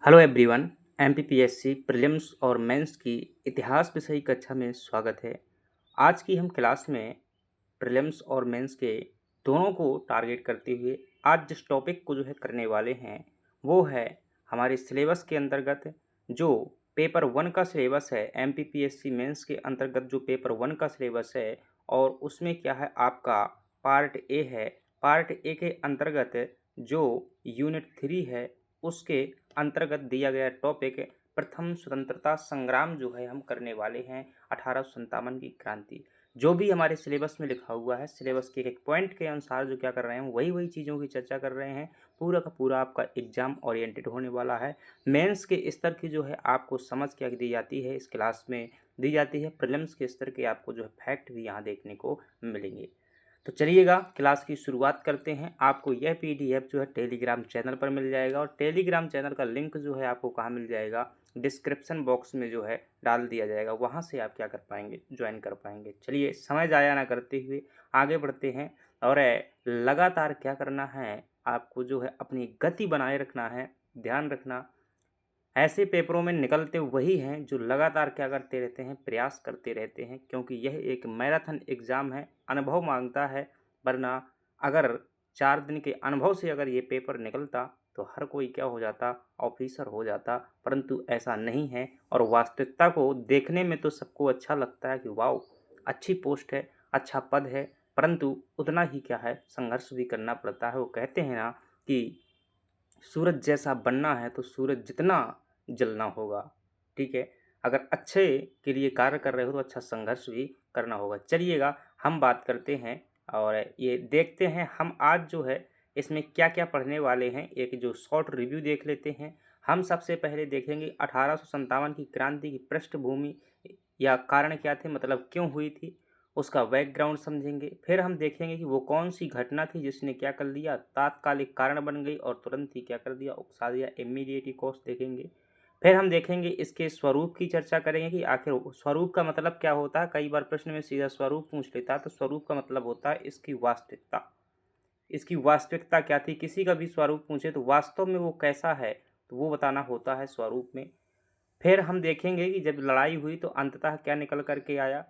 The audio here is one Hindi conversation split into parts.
Hello everyone. एमपीपीएससी प्रीलिम्स और मेंस की इतिहास विषय कक्षा में स्वागत है। आज की हम क्लास में प्रीलिम्स और मेंस के दोनों को टारगेट करते हुए आज जिस टॉपिक को करने वाले हैं वो है हमारे सिलेबस के अंतर्गत जो पेपर 1 का सिलेबस है। एमपीपीएससी मेंस के अंतर्गत जो पेपर 1 का सिलेबस है और उसमें क्या है आपका पार्ट ए है। पार्ट ए के अंतर्गत जो यूनिट 3 है उसके अंतर्गत दिया गया टॉपिक प्रथम स्वतंत्रता संग्राम हम करने वाले हैं 1857 की क्रांति। जो भी हमारे सिलेबस में लिखा हुआ है सिलेबस के एक पॉइंट के अनुसार जो क्या कर रहे हैं वही वही चीज़ों की चर्चा कर रहे हैं। पूरा का पूरा आपका एग्जाम ओरिएंटेड होने वाला है। मेंस के स्तर की आपको समझ क्या दी जाती है इस क्लास में दी जाती है। प्रीलिम्स के स्तर के आपको फैक्ट भी यहाँ देखने को मिलेंगे। तो चलिएगा क्लास की शुरुआत करते हैं। आपको यह पीडीएफ टेलीग्राम चैनल पर मिल जाएगा और टेलीग्राम चैनल का लिंक आपको कहाँ मिल जाएगा, डिस्क्रिप्शन बॉक्स में डाल दिया जाएगा। वहाँ से आप क्या कर पाएंगे, ज्वाइन कर पाएंगे। चलिए समय ज़ाया ना करते हुए आगे बढ़ते हैं और लगातार क्या करना है आपको अपनी गति बनाए रखना है। ध्यान रखना ऐसे पेपरों में निकलते वही हैं जो लगातार क्या करते रहते हैं, प्रयास करते रहते हैं, क्योंकि यह एक मैराथन एग्ज़ाम है, अनुभव मांगता है। वरना अगर 4 दिन के अनुभव से अगर ये पेपर निकलता तो हर कोई क्या हो जाता, ऑफिसर हो जाता। परंतु ऐसा नहीं है और वास्तविकता को देखने में तो सबको अच्छा लगता है कि वाओ अच्छी पोस्ट है, अच्छा पद है, परंतु उतना ही क्या है संघर्ष भी करना पड़ता है। वो कहते हैं ना कि सूरज जैसा बनना है तो सूरज जितना जलना होगा। ठीक है, अगर अच्छे के लिए कार्य कर रहे हो तो अच्छा संघर्ष भी करना होगा। चलिएगा हम बात करते हैं और ये देखते हैं हम आज इसमें क्या क्या पढ़ने वाले हैं। एक जो शॉर्ट रिव्यू देख लेते हैं। हम सबसे पहले देखेंगे 1857 की क्रांति की पृष्ठभूमि या कारण क्या थे, मतलब क्यों हुई थी, उसका बैकग्राउंड समझेंगे। फिर हम देखेंगे कि वो कौन सी घटना थी जिसने क्या कर लिया, तात्कालिक कारण बन गई और तुरंत ही क्या कर दिया, उकसा दिया। इमीडिएट कॉज देखेंगे। फिर हम देखेंगे इसके स्वरूप की चर्चा करेंगे कि आखिर स्वरूप का मतलब क्या होता है। कई बार प्रश्न में सीधा स्वरूप पूछ लेता है, तो स्वरूप का मतलब होता है इसकी वास्तविकता। इसकी वास्तविकता क्या थी, किसी का भी स्वरूप पूछे तो वास्तव में वो कैसा है तो वो बताना होता है स्वरूप में। फिर हम देखेंगे कि जब लड़ाई हुई तो अंततः क्या निकल करके आया,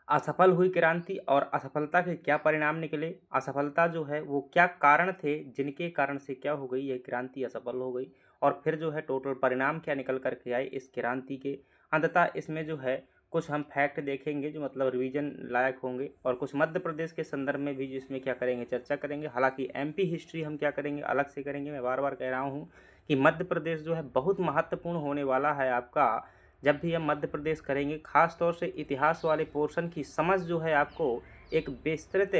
असफल हुई क्रांति और असफलता के क्या परिणाम निकले। असफलता वो क्या कारण थे जिनके कारण से क्या हो गई, यह क्रांति असफल हो गई। और फिर टोटल परिणाम क्या निकल करके आए इस क्रांति के। अंततः इसमें कुछ हम फैक्ट देखेंगे जो मतलब रिवीजन लायक होंगे और कुछ मध्य प्रदेश के संदर्भ में भी जिसमें क्या करेंगे, चर्चा करेंगे। हालांकि एमपी हिस्ट्री हम क्या करेंगे, अलग से करेंगे। मैं बार बार कह रहा हूँ कि मध्य प्रदेश बहुत महत्वपूर्ण होने वाला है आपका। जब भी हम मध्य प्रदेश करेंगे खास तौर से इतिहास वाले पोर्शन की समझ आपको एक विस्तृत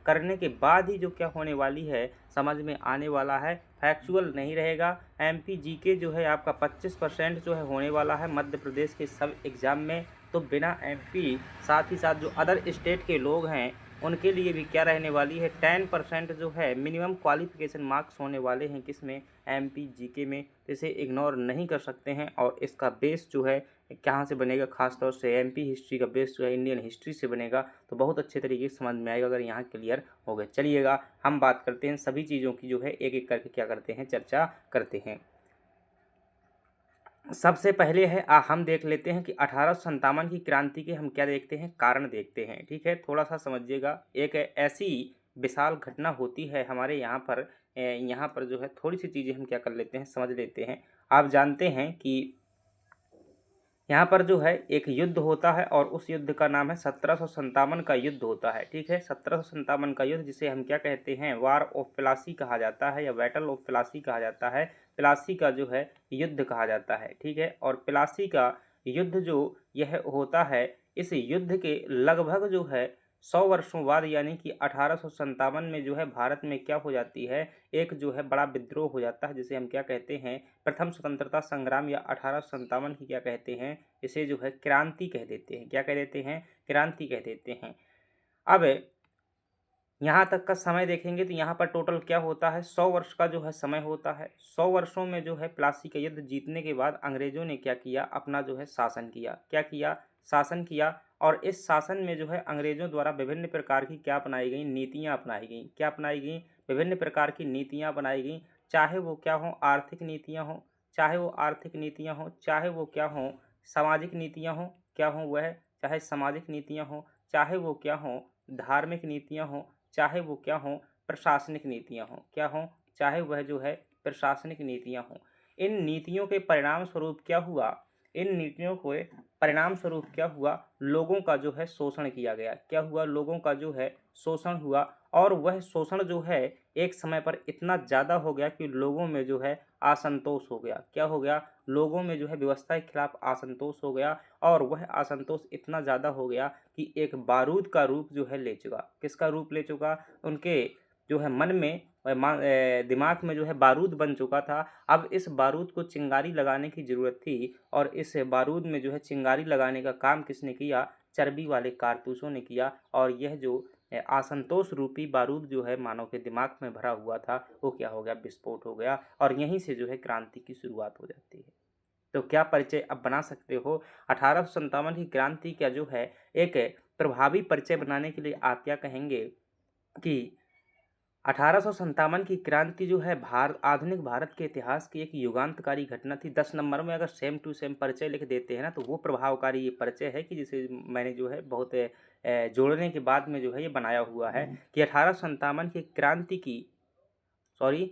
करने के बाद ही क्या होने वाली है, समझ में आने वाला है। फैक्चुअल नहीं रहेगा। एमपी जीके आपका 25% होने वाला है मध्य प्रदेश के सब एग्ज़ाम में। तो बिना एमपी साथ ही साथ जो अदर स्टेट के लोग हैं उनके लिए भी क्या रहने वाली है, 10% मिनिमम क्वालिफिकेशन मार्क्स होने वाले हैं किसमें, एमपी जीके में। इसे इग्नोर नहीं कर सकते हैं। और इसका बेस कहाँ से बनेगा, खास तौर से एमपी हिस्ट्री का बेस इंडियन हिस्ट्री से बनेगा। तो बहुत अच्छे तरीके से समझ में आएगा अगर यहाँ क्लियर हो गए। चलिएगा हम बात करते हैं सभी चीज़ों की एक एक करके क्या करते हैं, चर्चा करते हैं। सबसे पहले हम देख लेते हैं कि 1857 की क्रांति के हम क्या देखते हैं, कारण देखते हैं। ठीक है, थोड़ा सा समझिएगा। एक ऐसी विशाल घटना होती है हमारे यहाँ पर। यहाँ पर थोड़ी सी चीज़ें हम क्या कर लेते हैं, समझ लेते हैं। आप जानते हैं कि यहाँ पर एक युद्ध होता है और उस युद्ध का नाम है 1757 का युद्ध होता है। ठीक है, 1757 का युद्ध जिसे हम क्या कहते हैं, वार ऑफ प्लासी कहा जाता है या बैटल ऑफ प्लासी कहा जाता है। प्लासी का युद्ध कहा जाता है। ठीक है, और प्लासी का युद्ध यह होता है, इस युद्ध के लगभग 100 वर्षों बाद यानी कि 1857 में भारत में क्या हो जाती है, एक बड़ा विद्रोह हो जाता है जिसे हम क्या कहते हैं, प्रथम स्वतंत्रता संग्राम या 1857 की क्या कहते हैं, इसे क्रांति कह देते हैं। क्या कह देते हैं, क्रांति कह देते हैं। अब यहाँ तक का समय देखेंगे तो यहाँ पर टोटल क्या होता है, 100 वर्ष का समय होता है। 100 वर्षों में प्लासी का युद्ध जीतने के बाद अंग्रेजों ने क्या किया, अपना शासन किया। क्या किया, शासन किया। और इस शासन में अंग्रेजों द्वारा विभिन्न प्रकार की क्या अपनाई गई, नीतियाँ अपनाई गई। क्या अपनाई गई, विभिन्न प्रकार की नीतियाँ बनाई गई। चाहे वो क्या हो आर्थिक नीतियाँ हों, चाहे वो आर्थिक नीतियाँ हों, चाहे वो क्या हों सामाजिक नीतियाँ हों, क्या हों वह चाहे सामाजिक नीतियाँ हों, चाहे वो क्या हों धार्मिक नीतियाँ हों, चाहे वो क्या हों प्रशासनिक नीतियाँ हों, क्या हों चाहे वह जो है प्रशासनिक नीतियाँ हों। इन नीतियों के परिणाम स्वरूप क्या हुआ, इन नीतियों के परिणाम स्वरूप क्या हुआ, लोगों का जो है शोषण किया गया। क्या हुआ, लोगों का जो है शोषण हुआ और वह शोषण जो है एक समय पर इतना ज़्यादा हो गया कि लोगों में जो है असंतोष हो गया। क्या हो गया, लोगों में जो है व्यवस्था के खिलाफ असंतोष हो गया और वह असंतोष इतना ज़्यादा हो गया कि एक बारूद का रूप जो है ले चुका। किसका रूप ले चुका, उनके जो है मन में दिमाग में जो है बारूद बन चुका था। अब इस बारूद को चिंगारी लगाने की ज़रूरत थी और इस बारूद में जो है चिंगारी लगाने का काम किसने किया, चर्बी वाले कारतूसों ने किया। और यह जो असंतोष रूपी बारूद जो है मानव के दिमाग में भरा हुआ था वो क्या हो गया, विस्फोट हो गया और यहीं से जो है क्रांति की शुरुआत हो जाती है। तो क्या परिचय अब बना सकते हो, 1857 की क्रांति का जो है एक प्रभावी परिचय बनाने के लिए आप क्या कहेंगे कि 1857 की क्रांति जो है आधुनिक भारत के इतिहास की एक युगांतकारी घटना थी। 10 नंबर में अगर सेम टू सेम परिचय लिख देते हैं ना तो वो प्रभावकारी ये परिचय है कि जिसे मैंने जो है बहुत जोड़ने के बाद में जो है ये बनाया हुआ है कि 1857 की क्रांति की सॉरी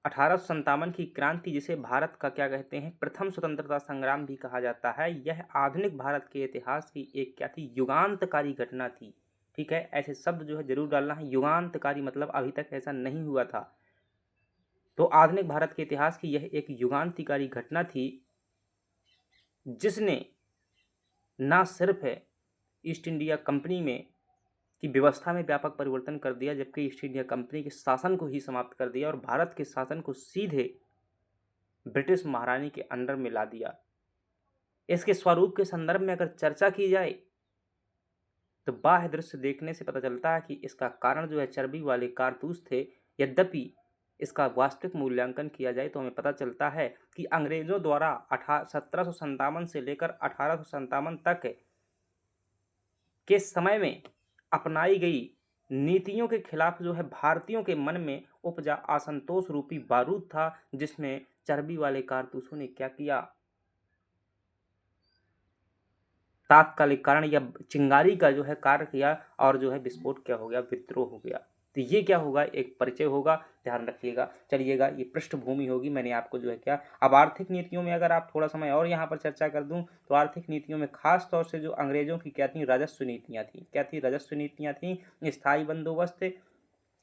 1857 की क्रांति जिसे भारत का क्या कहते हैं प्रथम स्वतंत्रता संग्राम भी कहा जाता है, यह आधुनिक भारत के इतिहास की एक क्या थी, युगांतकारी घटना थी। ठीक है, ऐसे शब्द जो है जरूर डालना है, युगांतकारी मतलब अभी तक ऐसा नहीं हुआ था। तो आधुनिक भारत के इतिहास की यह एक युगांतकारी घटना थी जिसने ना सिर्फ ईस्ट इंडिया कंपनी में की व्यवस्था में व्यापक परिवर्तन कर दिया, जबकि ईस्ट इंडिया कंपनी के शासन को ही समाप्त कर दिया और भारत के शासन को सीधे ब्रिटिश महारानी के अंडर में ला दिया। इसके स्वरूप के संदर्भ में अगर चर्चा की जाए तो बाह्य दृश्य देखने से पता चलता है कि इसका कारण जो है चर्बी वाले कारतूस थे। यद्यपि इसका वास्तविक मूल्यांकन किया जाए तो हमें पता चलता है कि अंग्रेजों द्वारा 1757 से लेकर 1857 तक के समय में अपनाई गई नीतियों के खिलाफ जो है भारतीयों के मन में उपजा असंतोष रूपी बारूद था, जिसमें चर्बी वाले कारतूसों ने क्या किया, तात्कालिक कारण या चिंगारी का जो है कार्य किया और जो है विस्फोट क्या हो गया, विद्रोह हो गया। तो ये क्या होगा, एक परिचय होगा, ध्यान रखिएगा। चलिएगा, ये पृष्ठभूमि होगी, मैंने आपको जो है क्या। अब आर्थिक नीतियों में अगर आप थोड़ा समय और यहाँ पर चर्चा कर दूं तो आर्थिक नीतियों में खास तौर से जो अंग्रेजों की क्या थी, राजस्व नीतियाँ थी। क्या थी, राजस्व नीतियाँ थी, स्थायी बंदोबस्त,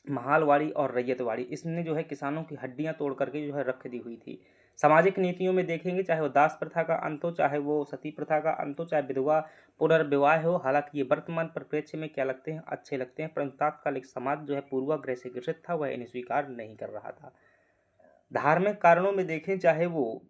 महालवाड़ी और रैयतवाड़ी। इसने जो है किसानों की हड्डियां तोड़ करके जो है रख दी हुई थी। सामाजिक नीतियों में देखेंगे, चाहे वो दास प्रथा का अंत हो, चाहे वो सती प्रथा का अंत हो, चाहे विधवा पुनर्विवाह हो। हालांकि ये वर्तमान परिप्रेक्ष्य में क्या लगते हैं, अच्छे लगते हैं, परंतु तात्कालिक समाज जो है पूर्वाग्रह से ग्रसित था, वह इन्हें स्वीकार नहीं कर रहा था। धार्मिक कारणों में देखें, चाहे वो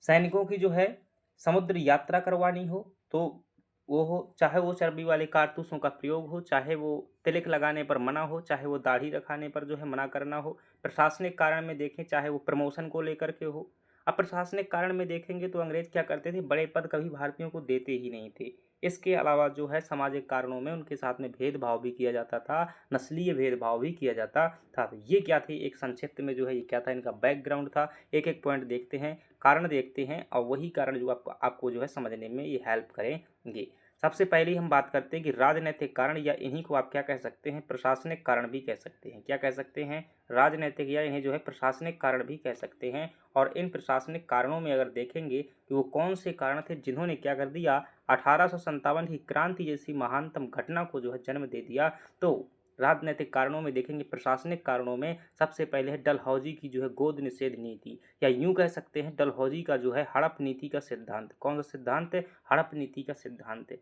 सैनिकों की जो है समुद्र यात्रा करवानी हो तो वो हो, चाहे वो चर्बी वाले कारतूसों का प्रयोग हो, चाहे वो तिलक लगाने पर मना हो, चाहे वो दाढ़ी रखाने पर जो है मना करना हो। प्रशासनिक कारण में देखें, चाहे वो प्रमोशन को लेकर के हो। अब प्रशासनिक कारण में देखेंगे तो अंग्रेज क्या करते थे, बड़े पद कभी भारतीयों को देते ही नहीं थे। इसके अलावा जो है सामाजिक कारणों में उनके साथ में भेदभाव भी किया जाता था, नस्लीय भेदभाव भी किया जाता था। तो ये क्या थी, एक संक्षिप्त में जो है ये क्या था, इनका बैकग्राउंड था। एक एक पॉइंट देखते हैं, कारण देखते हैं और वही कारण जो आपको जो है समझने में ये हेल्प करेंगे। सबसे पहले हम बात करते हैं कि राजनीतिक कारण, या इन्हीं को आप क्या कह सकते हैं, प्रशासनिक कारण भी कह सकते हैं। क्या कह सकते हैं, राजनीतिक, या इन्हें जो है प्रशासनिक कारण भी कह सकते हैं। और इन प्रशासनिक कारणों में अगर देखेंगे कि वो कौन से कारण थे जिन्होंने क्या कर दिया, 1857 की क्रांति जैसी महानतम घटना को जो है जन्म दे दिया। तो राजनीतिक कारणों में देखेंगे, प्रशासनिक कारणों में सबसे पहले है डलहौजी की जो है गोद निषेध नीति, या यूं कह सकते हैं डलहौजी का जो है हड़प नीति का सिद्धांत। कौन सा सिद्धांत है, हड़प नीति का सिद्धांत।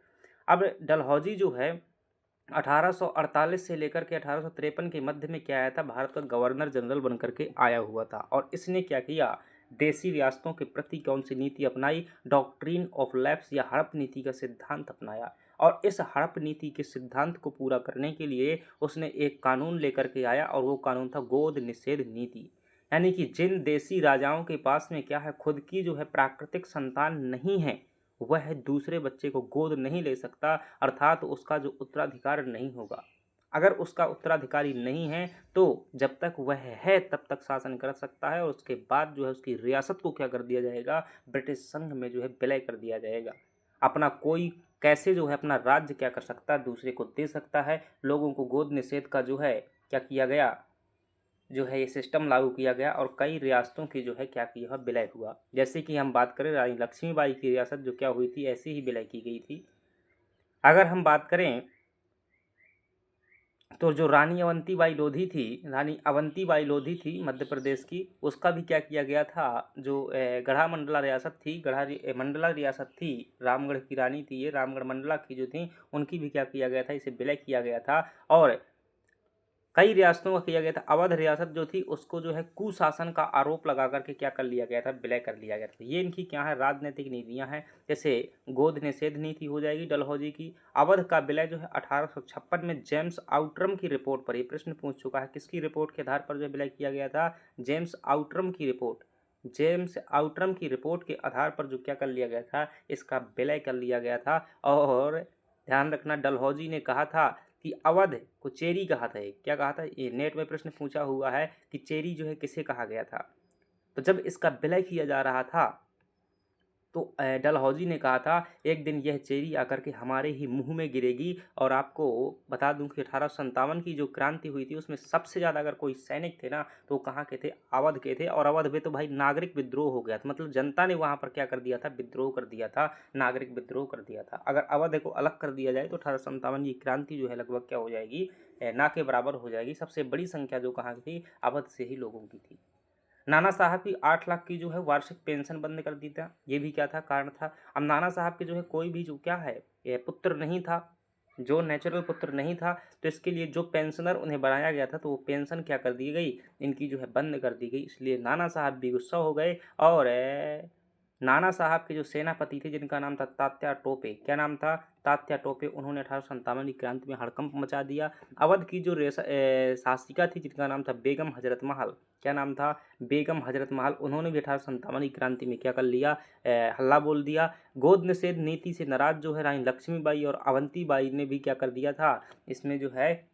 अब डलहौजी जो है 1848 से लेकर के 1853 के मध्य में क्या आया था, भारत का गवर्नर जनरल बनकर के आया हुआ था। और इसने क्या किया, देसी रियासतों के प्रति कौन सी नीति अपनाई, डॉक्ट्रिन ऑफ लैप्स या हड़प नीति का सिद्धांत अपनाया। और इस हड़प नीति के सिद्धांत को पूरा करने के लिए उसने एक कानून लेकर के आया और वो कानून था गोद निषेध नीति। यानी कि जिन देसी राजाओं के पास में क्या है, खुद की जो है प्राकृतिक संतान नहीं है, वह दूसरे बच्चे को गोद नहीं ले सकता, अर्थात उसका जो उत्तराधिकार नहीं होगा। अगर उसका उत्तराधिकारी नहीं है तो जब तक वह है तब तक शासन कर सकता है, और उसके बाद जो है उसकी रियासत को क्या कर दिया जाएगा, ब्रिटिश संघ में जो है विलय कर दिया जाएगा। अपना कोई कैसे जो है अपना राज्य क्या कर सकता है, दूसरे को दे सकता है। लोगों को गोद निषेध का जो है क्या किया गया, जो है ये सिस्टम लागू किया गया, और कई रियासतों की जो है क्या किया विलय हुआ। जैसे कि हम बात करें रानी लक्ष्मीबाई की रियासत जो क्या हुई थी, ऐसी ही विलय की गई थी। अगर हम बात करें तो जो रानी अवंतीबाई लोधी थी मध्य प्रदेश की, उसका भी क्या किया गया था, जो गढ़ा मंडला रियासत थी, मंडला रियासत थी, रामगढ़ की रानी थी ये, रामगढ़ मंडला की जो थी, उनकी भी क्या किया गया था, इसे विलय किया गया था। और कई रियासतों का किया गया था। अवध रियासत जो थी उसको जो है कुशासन का आरोप लगा करके क्या कर लिया गया था, विलय कर लिया गया था। ये इनकी क्या है, राजनीतिक नीतियां हैं। जैसे गोद निषेध नीति हो जाएगी डलहौजी की। अवध का विलय जो है 1856 में जेम्स आउटरम की रिपोर्ट पर, ये प्रश्न पूछ चुका है, किसकी रिपोर्ट के आधार पर जो विलय किया गया था, जेम्स आउटरम की रिपोर्ट। जेम्स आउटरम की रिपोर्ट के आधार पर जो क्या कर लिया गया था, इसका विलय कर लिया गया था। और ध्यान रखना, डलहौजी ने कहा था कि अवध को चेरी कहा था। क्या कहा था, ये नेट में प्रश्न पूछा हुआ है कि चेरी जो है किसे कहा गया था। तो जब इसका विलय किया जा रहा था तो डलहौजी ने कहा था, एक दिन यह चेरी आकर के हमारे ही मुंह में गिरेगी। और आपको बता दूं कि 1857 की जो क्रांति हुई थी उसमें सबसे ज़्यादा अगर कोई सैनिक थे ना तो वो कहाँ के थे, अवध के थे। और अवध में तो भाई नागरिक विद्रोह हो गया था, मतलब जनता ने वहाँ पर क्या कर दिया था, विद्रोह कर दिया था, नागरिक विद्रोह कर दिया था। अगर अवध को अलग कर दिया जाए तो 1857 की क्रांति जो है लगभग क्या हो जाएगी, ना के बराबर हो जाएगी। सबसे बड़ी संख्या जो कहाँ की थी, अवध से ही लोगों की थी। नाना साहब की 8 लाख की जो है वार्षिक पेंशन बंद कर दी था, ये भी क्या था, कारण था। अब नाना साहब के जो है कोई भी जो क्या है, ये पुत्र नहीं था, जो नेचुरल पुत्र नहीं था, तो इसके लिए जो पेंशनर उन्हें बनाया गया था तो वो पेंशन क्या कर दी गई, इनकी जो है बंद कर दी गई। इसलिए नाना साहब भी गुस्सा हो गए। और नाना साहब के जो सेनापति थे जिनका नाम था तात्या टोपे, क्या नाम था, तात्या टोपे, उन्होंने 1857 की क्रांति में हड़कंप मचा दिया। अवध की जो शासिका थी जिनका नाम था बेगम हजरत महल, क्या नाम था, बेगम हजरत महल, उन्होंने भी 1857 की क्रांति में क्या कर लिया, हल्ला बोल दिया। गोद निषेध नीति से नाराज जो है रानी लक्ष्मीबाई और अवंतीबाई ने भी क्या कर दिया था, इसमें जो है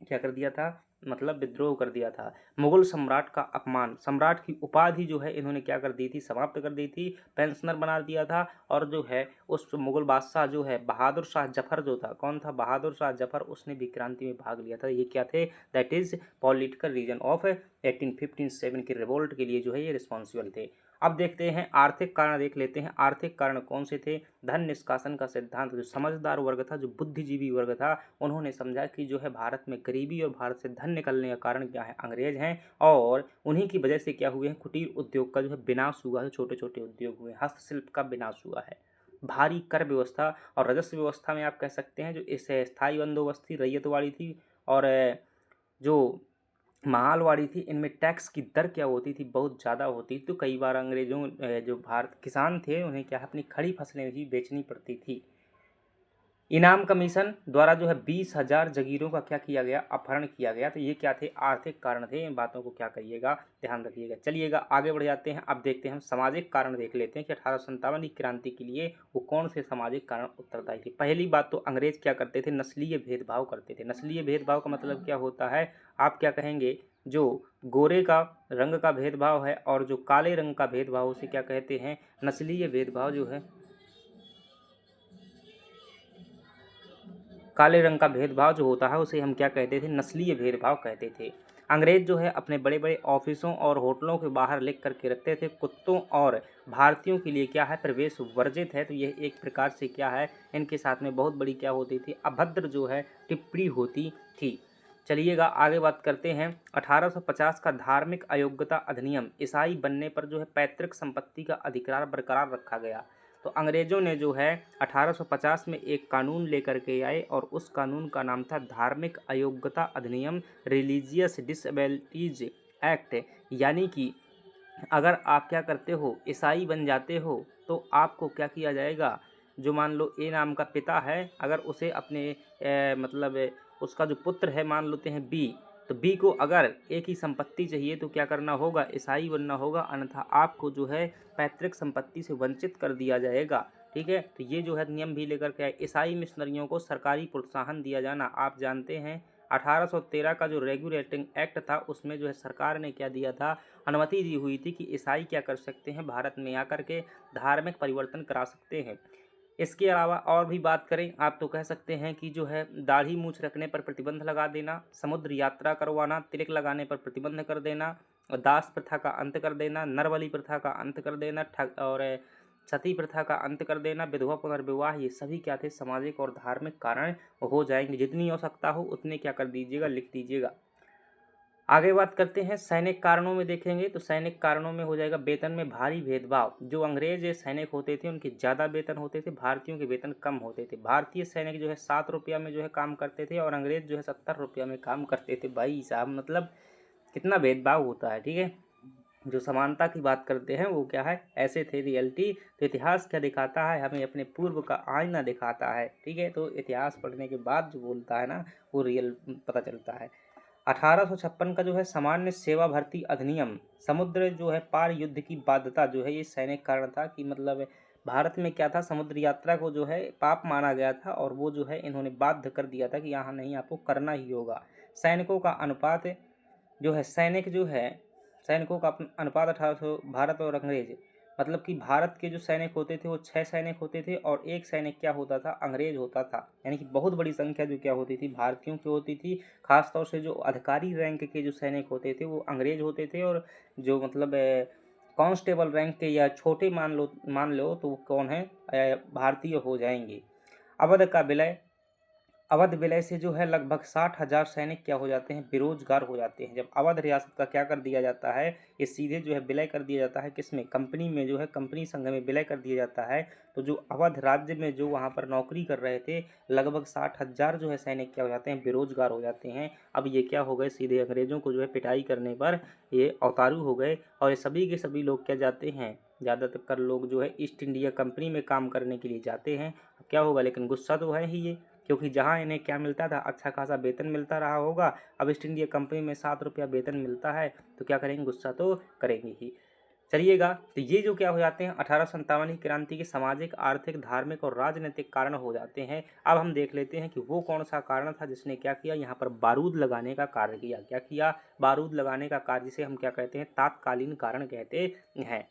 क्या कर दिया था, मतलब विद्रोह कर दिया था। मुगल सम्राट का अपमान, सम्राट की उपाधि जो है इन्होंने क्या कर दी थी, समाप्त कर दी थी, पेंशनर बना दिया था। और जो है उस मुगल बादशाह जो है बहादुर शाह जफर जो था, कौन था, बहादुर शाह जफर, उसने भी क्रांति में भाग लिया था। ये क्या थे, that is political reason of 1857 की रिवोल्ट के लिए जो है ये रिस्पॉन्सिबल थे। अब देखते हैं आर्थिक कारण, देख लेते हैं आर्थिक कारण कौन से थे। धन निष्कासन का सिद्धांत, जो समझदार वर्ग था, जो बुद्धिजीवी वर्ग था, उन्होंने समझा कि जो है भारत में गरीबी और भारत से धन निकलने का कारण क्या है, अंग्रेज हैं। और उन्हीं की वजह से क्या हुए हैं, कुटीर उद्योग का जो है विनाश हुआ है, छोटे छोटे उद्योग हुए, हस्तशिल्प का विनाश हुआ है। भारी कर व्यवस्था और राजस्व व्यवस्था में आप कह सकते हैं जो इस स्थायी बंदोबस्त थी, रैयतवाड़ी थी, और जो मालवाड़ी थी, इनमें टैक्स की दर क्या होती थी, बहुत ज़्यादा होती थी। तो कई बार अंग्रेजों जो भारत किसान थे उन्हें क्या है अपनी खड़ी फसलें भी बेचनी पड़ती थी। इनाम कमीशन द्वारा जो है 20,000 जगीरों का क्या किया गया, अपहरण किया गया। तो ये क्या थे, आर्थिक कारण थे। इन बातों को क्या करिएगा, ध्यान रखिएगा। चलिएगा आगे बढ़ जाते हैं। अब देखते हैं हम सामाजिक कारण देख लेते हैं कि 1857 की क्रांति के लिए वो कौन से सामाजिक कारण उत्तरदायी थे। पहली बात तो अंग्रेज क्या करते थे, नस्लीय भेदभाव करते थे। नस्लीय भेदभाव का मतलब क्या होता है, आप क्या कहेंगे, जो गोरे का रंग का भेदभाव है और जो काले रंग का भेदभाव उसे क्या कहते हैं, नस्लीय भेदभाव जो है, काले रंग का भेदभाव जो होता है उसे हम क्या कहते थे, नस्लीय भेदभाव कहते थे। अंग्रेज जो है अपने बड़े बड़े ऑफिसों और होटलों के बाहर लिख करके रखते थे, कुत्तों और भारतीयों के लिए क्या है, प्रवेश वर्जित है। तो यह एक प्रकार से क्या है, इनके साथ में बहुत बड़ी क्या होती थी, अभद्र जो है टिप्पणी होती थी। चलिएगा आगे बात करते हैं। 1850 का धार्मिक अयोग्यता अधिनियम, ईसाई बनने पर जो है पैतृक संपत्ति का अधिकार बरकरार रखा गया। तो अंग्रेज़ों ने जो है 1850 में एक कानून लेकर के आए और उस कानून का नाम था धार्मिक अयोग्यता अधिनियम, रिलीजियस डिसेबिलिटीज एक्ट। यानी कि अगर आप क्या करते हो, ईसाई बन जाते हो तो आपको क्या किया जाएगा, जो मान लो ए नाम का पिता है, अगर उसे अपने मतलब उसका जो पुत्र है मान लेते हैं बी, तो बी को अगर एक ही संपत्ति चाहिए तो क्या करना होगा, ईसाई बनना होगा, अन्यथा आपको जो है पैतृक संपत्ति से वंचित कर दिया जाएगा। ठीक है, तो ये जो है नियम भी लेकर के आए। ईसाई मिशनरियों को सरकारी प्रोत्साहन दिया जाना, आप जानते हैं 1813 का जो रेगुलेटिंग एक्ट था उसमें जो है सरकार ने क्या दिया था, अनुमति दी हुई थी कि ईसाई क्या कर सकते हैं, भारत में आकर के धार्मिक परिवर्तन करा सकते हैं। इसके अलावा और भी बात करें आप तो कह सकते हैं कि जो है दाढ़ी मूछ रखने पर प्रतिबंध लगा देना, समुद्र यात्रा करवाना, तिलक लगाने पर प्रतिबंध कर देना, और दास प्रथा का अंत कर देना, नरबलि प्रथा का अंत कर देना, और सती प्रथा का अंत कर देना, विधवा पुनर्विवाह, ये सभी क्या थे, सामाजिक और धार्मिक कारण हो जाएंगे। जितनी आवश्यकता हो उतने क्या कर दीजिएगा, लिख दीजिएगा। आगे बात करते हैं सैनिक कारणों में। देखेंगे तो सैनिक कारणों में हो जाएगा वेतन में भारी भेदभाव। जो अंग्रेज सैनिक होते थे उनके ज़्यादा वेतन होते थे, भारतीयों के वेतन कम होते थे। भारतीय सैनिक जो है 7 रुपया में जो है काम करते थे और अंग्रेज जो है 70 रुपया में काम करते थे। भाई साहब मतलब कितना भेदभाव होता है। ठीक है, जो समानता की बात करते हैं वो क्या है, ऐसे थे रियलिटी। तो इतिहास क्या दिखाता है, हमें अपने पूर्व का आईना दिखाता है। ठीक है, तो इतिहास पढ़ने के बाद जो बोलता है ना वो रियल पता चलता है। 1856 का जो है सामान्य सेवा भर्ती अधिनियम, समुद्र जो है पार युद्ध की बाध्यता जो है ये सैनिक कारण था कि मतलब भारत में क्या था, समुद्र यात्रा को जो है पाप माना गया था और वो जो है इन्होंने बाध्य कर दिया था कि यहाँ नहीं, आपको करना ही होगा। सैनिकों का अनुपात जो है, सैनिकों का अनुपात 1800 भारत और अंग्रेज, मतलब कि भारत के जो सैनिक होते थे वो 6 सैनिक होते थे और एक सैनिक क्या होता था, अंग्रेज होता था। यानी कि बहुत बड़ी संख्या जो क्या होती थी, भारतीयों की होती थी। खासतौर से जो अधिकारी रैंक के जो सैनिक होते थे वो अंग्रेज होते थे, और जो मतलब कांस्टेबल रैंक के या छोटे मान लो तो वो कौन है, भारतीय हो जाएंगे। अवध का विलय, अवध विलय से जो है लगभग 60,000 सैनिक क्या हो जाते हैं, बेरोजगार हो जाते हैं। जब अवध रियासत का क्या कर दिया जाता है, ये सीधे जो है विलय कर दिया जाता है, किसमें, कंपनी में, जो है कंपनी संघ में विलय कर दिया जाता है। तो जो अवध राज्य में जो वहाँ पर नौकरी कर रहे थे लगभग 60,000 जो है सैनिक क्या हो जाते हैं, बेरोजगार हो जाते हैं। अब ये क्या हो गए, सीधे अंग्रेजों को जो है पिटाई करने पर ये अवतारू हो गए और ये सभी के सभी लोग क्या जाते हैं, ज़्यादातर लोग जो है ईस्ट इंडिया कंपनी में काम करने के लिए जाते हैं। क्या होगा, लेकिन गुस्सा तो है ही ये, क्योंकि जहाँ इन्हें क्या मिलता था, अच्छा खासा वेतन मिलता रहा होगा। अब ईस्ट इंडिया कंपनी में 7 रुपया वेतन मिलता है तो क्या करेंगे, गुस्सा तो करेंगे ही। चलिएगा, तो ये जो क्या हो जाते हैं 1857 की क्रांति के सामाजिक, आर्थिक, धार्मिक और राजनीतिक कारण हो जाते हैं। अब हम देख लेते हैं कि वो कौन सा कारण था जिसने क्या किया, यहाँ पर बारूद लगाने का कार्य किया। क्या किया, बारूद लगाने का कार्य, जिसे हम क्या कहते हैं, तात्कालीन कारण कहते हैं।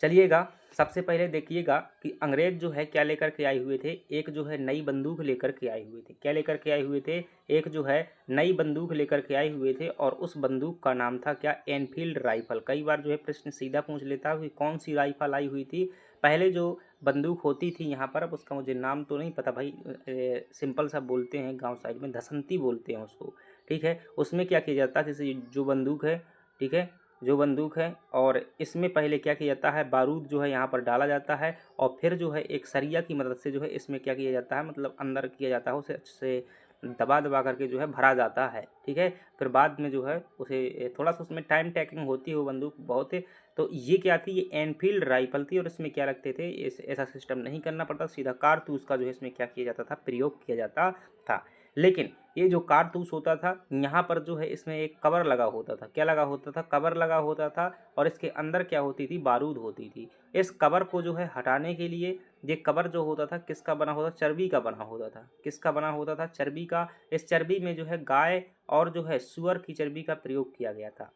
चलिएगा, सबसे पहले देखिएगा कि अंग्रेज जो है क्या लेकर के आए हुए थे, एक जो है नई बंदूक लेकर के आए हुए थे। क्या लेकर के आए हुए थे, एक जो है नई बंदूक लेकर के आए हुए थे और उस बंदूक का नाम था क्या, एनफील्ड राइफल। कई बार जो है प्रश्न सीधा पूछ लेता है कि कौन सी राइफल आई हुई थी। पहले जो बंदूक होती थी यहाँ पर, अब उसका मुझे नाम तो नहीं पता भाई, सिंपल सा बोलते हैं गाँव साइड में, धसंती बोलते हैं उसको। ठीक है, उसमें क्या किया जाता है, जैसे जो बंदूक है, ठीक है, जो बंदूक है, और इसमें पहले क्या किया जाता है, बारूद जो है यहाँ पर डाला जाता है और फिर जो है एक सरिया की मदद से जो है इसमें क्या किया जाता है, मतलब अंदर किया जाता है, उसे अच्छे से दबा दबा करके जो है भरा जाता है। ठीक है, फिर बाद में जो है उसे थोड़ा सा उसमें टाइम टैकिंग होती है वो बंदूक बहुत है। तो ये क्या थी, ये एनफील्ड राइफल थी और इसमें क्या रखते थे, ऐसा सिस्टम नहीं करना पड़ता, सीधा कारतूस का जो है इसमें क्या किया जाता था, प्रयोग किया जाता था। लेकिन ये जो कारतूस होता था यहाँ पर जो है इसमें एक कवर लगा होता था। क्या लगा होता था, कवर लगा होता था और इसके अंदर क्या होती थी, बारूद होती थी। इस कवर को जो है हटाने के लिए, ये कवर जो होता था किसका बना होता, चर्बी का बना होता था। किसका बना होता था, चर्बी का। इस चर्बी में जो है गाय और जो है सुअर की चर्बी का प्रयोग किया गया था।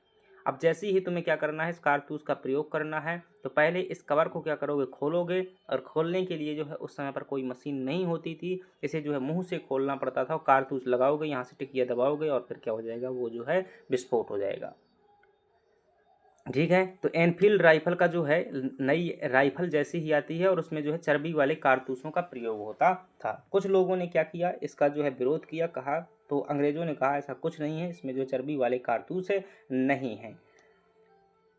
अब जैसे ही तुम्हें क्या करना है, इस कारतूस का प्रयोग करना है, तो पहले इस कवर को क्या करोगे, खोलोगे। और खोलने के लिए जो है उस समय पर कोई मशीन नहीं होती थी, इसे जो है मुंह से खोलना पड़ता था। और कारतूस लगाओगे, यहाँ से टिकिया दबाओगे और फिर क्या हो जाएगा, वो जो है विस्फोट हो जाएगा। ठीक है, तो एनफील्ड राइफल का जो है नई राइफल जैसी ही आती है और उसमें जो है चर्बी वाले कारतूसों का प्रयोग होता था। कुछ लोगों ने क्या किया, इसका जो है विरोध किया, कहा तो अंग्रेजों ने कहा ऐसा कुछ नहीं है, इसमें जो चर्बी वाले कारतूस है नहीं है।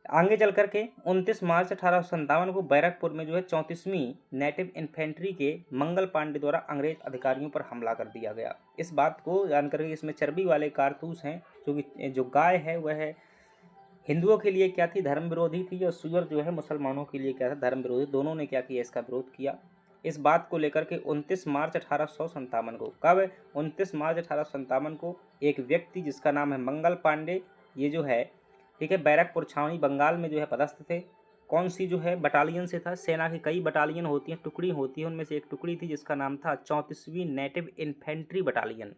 आगे चल करके 29 मार्च 1857 को बैरकपुर में जो है 34वीं नेटिव इन्फेंट्री के मंगल पांडे द्वारा अंग्रेज अधिकारियों पर हमला कर दिया गया। इस बात को जानकर के इसमें चर्बी वाले कारतूस हैं, क्योंकि जो गाय है वह है हिंदुओं के लिए क्या थी, धर्म विरोधी थी, और सुअर जो है मुसलमानों के लिए क्या था, धर्म विरोधी। दोनों ने क्या किया, इसका विरोध किया। इस बात को लेकर के 29 मार्च 1857 को, कब, 29 मार्च 1857 को एक व्यक्ति जिसका नाम है मंगल पांडे, ये जो है, ठीक है, बैरकपुर छावनी बंगाल में जो है पदस्थ थे। कौन सी जो है बटालियन से था, सेना की कई बटालियन होती हैं, टुकड़ी होती है, उनमें से एक टुकड़ी थी जिसका नाम था 34वीं नेटिव इन्फेंट्री बटालियन।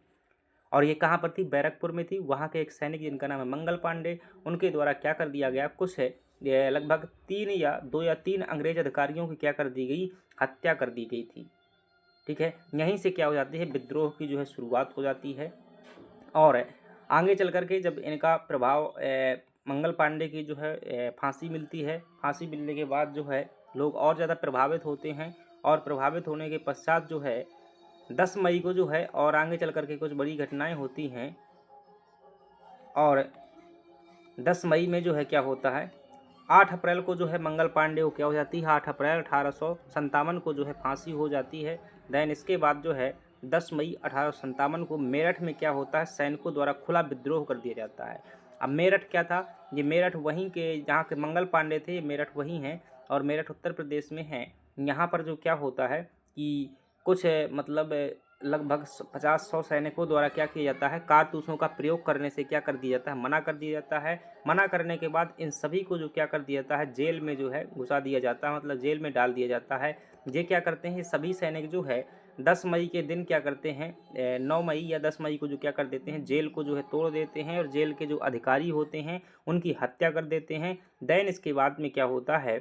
और ये कहाँ पर थी, बैरकपुर में थी। वहाँ के एक सैनिक जिनका नाम है मंगल पांडे, उनके द्वारा क्या कर दिया गया, कुछ लगभग 2 या 3 अंग्रेज अधिकारियों की क्या कर दी गई, हत्या कर दी गई थी। ठीक है, यहीं से क्या हो जाती है, विद्रोह की जो है शुरुआत हो जाती है। और आगे चल कर के जब इनका प्रभाव मंगल पांडे की जो है फांसी मिलती है, फांसी मिलने के बाद जो है लोग और ज़्यादा प्रभावित होते हैं, और प्रभावित होने के पश्चात जो है 10 मई को जो है, और आगे चल कर के कुछ बड़ी घटनाएं होती हैं। और 10 मई में जो है क्या होता है, 8 अप्रैल को जो है मंगल पांडे को क्या हो जाती है, 8 अप्रैल 1857 को जो है फांसी हो जाती है। देन इसके बाद जो है 10 मई 1857 को मेरठ में क्या होता है, सैनिकों द्वारा खुला विद्रोह कर दिया जाता है। अब मेरठ क्या था, ये मेरठ वहीं के जहाँ के मंगल पांडे थे, ये मेरठ वहीं हैं, और मेरठ उत्तर प्रदेश में है। यहाँ पर जो क्या होता है कि कुछ मतलब लगभग 50-100 सैनिकों द्वारा क्या किया जाता है, कारतूसों का प्रयोग करने से क्या कर दिया जाता है, मना कर दिया जाता है। मना करने के बाद इन सभी को जो क्या कर दिया जाता है, जेल में जो है घुसा दिया जाता है, मतलब जेल में डाल दिया जाता है। ये क्या करते हैं, सभी सैनिक जो है 10 मई के दिन क्या करते हैं, 9 मई या 10 मई को जो क्या कर देते हैं, जेल को जो है तोड़ देते हैं, और जेल के जो अधिकारी होते हैं उनकी हत्या कर देते हैं। देन इसके बाद में क्या होता है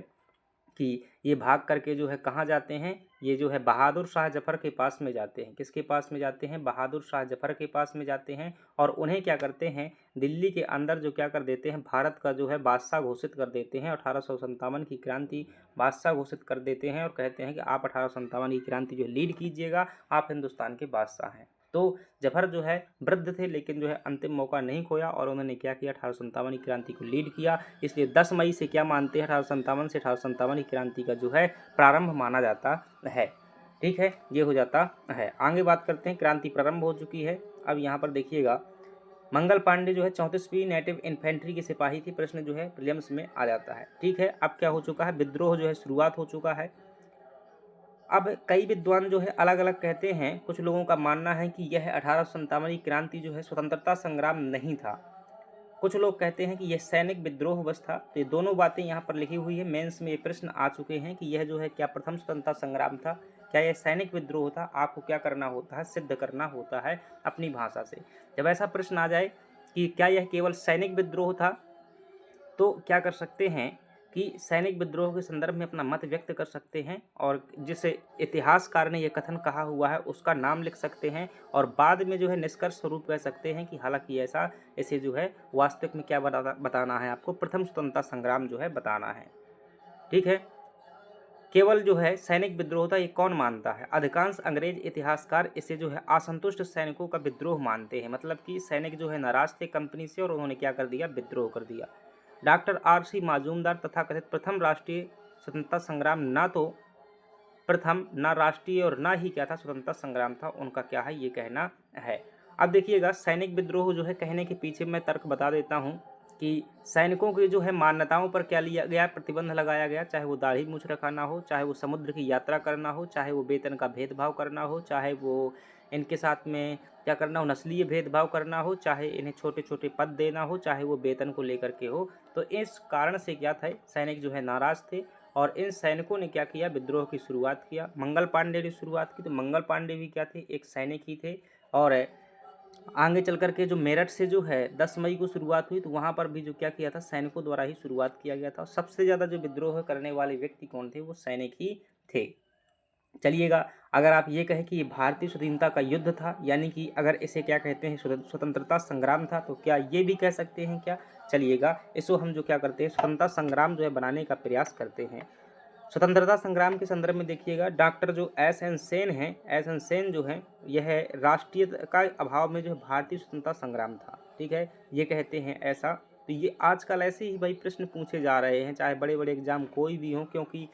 कि ये भाग करके जो है कहाँ जाते हैं, ये जो है बहादुर शाह जफ़र के पास में जाते हैं। किसके पास में जाते हैं, बहादुर शाह जफ़र के पास में जाते हैं, और उन्हें क्या करते हैं, दिल्ली के अंदर जो क्या कर देते हैं, भारत का जो है बादशाह घोषित कर देते हैं। 1857 की क्रांति बादशाह घोषित कर देते हैं, और कहते हैं कि आप 1857 की क्रांति जो लीड कीजिएगा, आप हिंदुस्तान के बादशाह हैं। तो जफर जो है वृद्ध थे, लेकिन जो है अंतिम मौका नहीं खोया, और उन्होंने क्या किया, 1857 की क्रांति को लीड किया। इसलिए 10 मई से क्या मानते हैं, 1857 से 1857 की क्रांति का जो है प्रारंभ माना जाता है। ठीक है, ये हो जाता है। आगे बात करते हैं, क्रांति प्रारंभ हो चुकी है। अब यहाँ पर देखिएगा, मंगल पांडे जो है 34वीं नेटिव इन्फेंट्री के सिपाही थी। प्रश्न जो है प्रीलिम्स में आ जाता है। ठीक है, अब क्या हो चुका है, विद्रोह जो है शुरुआत हो चुका है। अब कई विद्वान जो है अलग अलग कहते हैं। कुछ लोगों का मानना है कि यह 1857 की क्रांति जो है स्वतंत्रता संग्राम नहीं था। कुछ लोग कहते हैं कि यह सैनिक विद्रोह बस था। तो ये दोनों बातें यहाँ पर लिखी हुई है। मेंस में ये प्रश्न आ चुके हैं कि यह जो है क्या प्रथम स्वतंत्रता संग्राम था, क्या यह सैनिक विद्रोह था। आपको क्या करना होता है, सिद्ध करना होता है अपनी भाषा से। जब ऐसा प्रश्न आ जाए कि क्या यह केवल सैनिक विद्रोह था, तो क्या कर सकते हैं कि सैनिक विद्रोह के संदर्भ में अपना मत व्यक्त कर सकते हैं, और जिस इतिहासकार ने यह कथन कहा हुआ है उसका नाम लिख सकते हैं, और बाद में जो है निष्कर्ष स्वरूप कह सकते हैं कि हालांकि ऐसा, इसे जो है वास्तविक में क्या बताना है, आपको प्रथम स्वतंत्रता संग्राम जो है बताना है। ठीक है, केवल जो है सैनिक विद्रोह था, ये कौन मानता है, अधिकांश अंग्रेज इतिहासकार इसे जो है असंतुष्ट सैनिकों का विद्रोह मानते हैं। मतलब कि सैनिक जो है नाराज थे कंपनी से, और उन्होंने क्या कर दिया, विद्रोह कर दिया। Doctor R.C. माजूमदार तथा कथित प्रथम राष्ट्रीय स्वतंत्रता संग्राम ना तो प्रथम, ना राष्ट्रीय, और ना ही क्या था स्वतंत्रता संग्राम था, उनका क्या है ये कहना है। अब देखिएगा, सैनिक विद्रोह जो है कहने के पीछे मैं तर्क बता देता हूँ कि सैनिकों की जो है मान्यताओं पर क्या लिया गया, प्रतिबंध लगाया गया। चाहे वो दाढ़ी मूछ रखाना हो, चाहे वो समुद्र की यात्रा करना हो, चाहे वो वेतन का भेदभाव करना हो, चाहे वो इनके साथ में क्या करना हो, नस्लीय भेदभाव करना हो, चाहे इन्हें छोटे छोटे पद देना हो, चाहे वो वेतन को लेकर के हो। तो इस कारण से क्या था, सैनिक जो है नाराज थे, और इन सैनिकों ने क्या किया, विद्रोह की शुरुआत किया। मंगल पांडे ने शुरुआत की, तो मंगल पांडे भी क्या थे, एक सैनिक ही थे। और आगे चल कर के जो मेरठ से जो है 10 मई को शुरुआत हुई, तो वहाँ पर भी जो क्या किया था, सैनिकों द्वारा ही शुरुआत किया गया था। सबसे ज़्यादा जो विद्रोह करने वाले व्यक्ति कौन थे, वो सैनिक ही थे। चलिएगा, अगर आप ये कहें कि ये भारतीय स्वाधीनता का युद्ध था, यानी कि अगर इसे क्या कहते हैं, स्वतंत्रता संग्राम था, तो क्या ये भी कह सकते हैं क्या। चलिएगा, इसको हम जो क्या करते हैं, स्वतंत्रता संग्राम जो है बनाने का प्रयास करते हैं। स्वतंत्रता संग्राम के संदर्भ में देखिएगा, डॉक्टर जो S.N. सेन हैं, S.N. सेन जो हैं, यह राष्ट्रीय का अभाव में जो है भारतीय स्वतंत्रता संग्राम था। ठीक है, ये कहते हैं ऐसा। तो ये आजकल ऐसे ही भाई प्रश्न पूछे जा रहे हैं, चाहे बड़े बड़े एग्जाम कोई भी हो, क्योंकि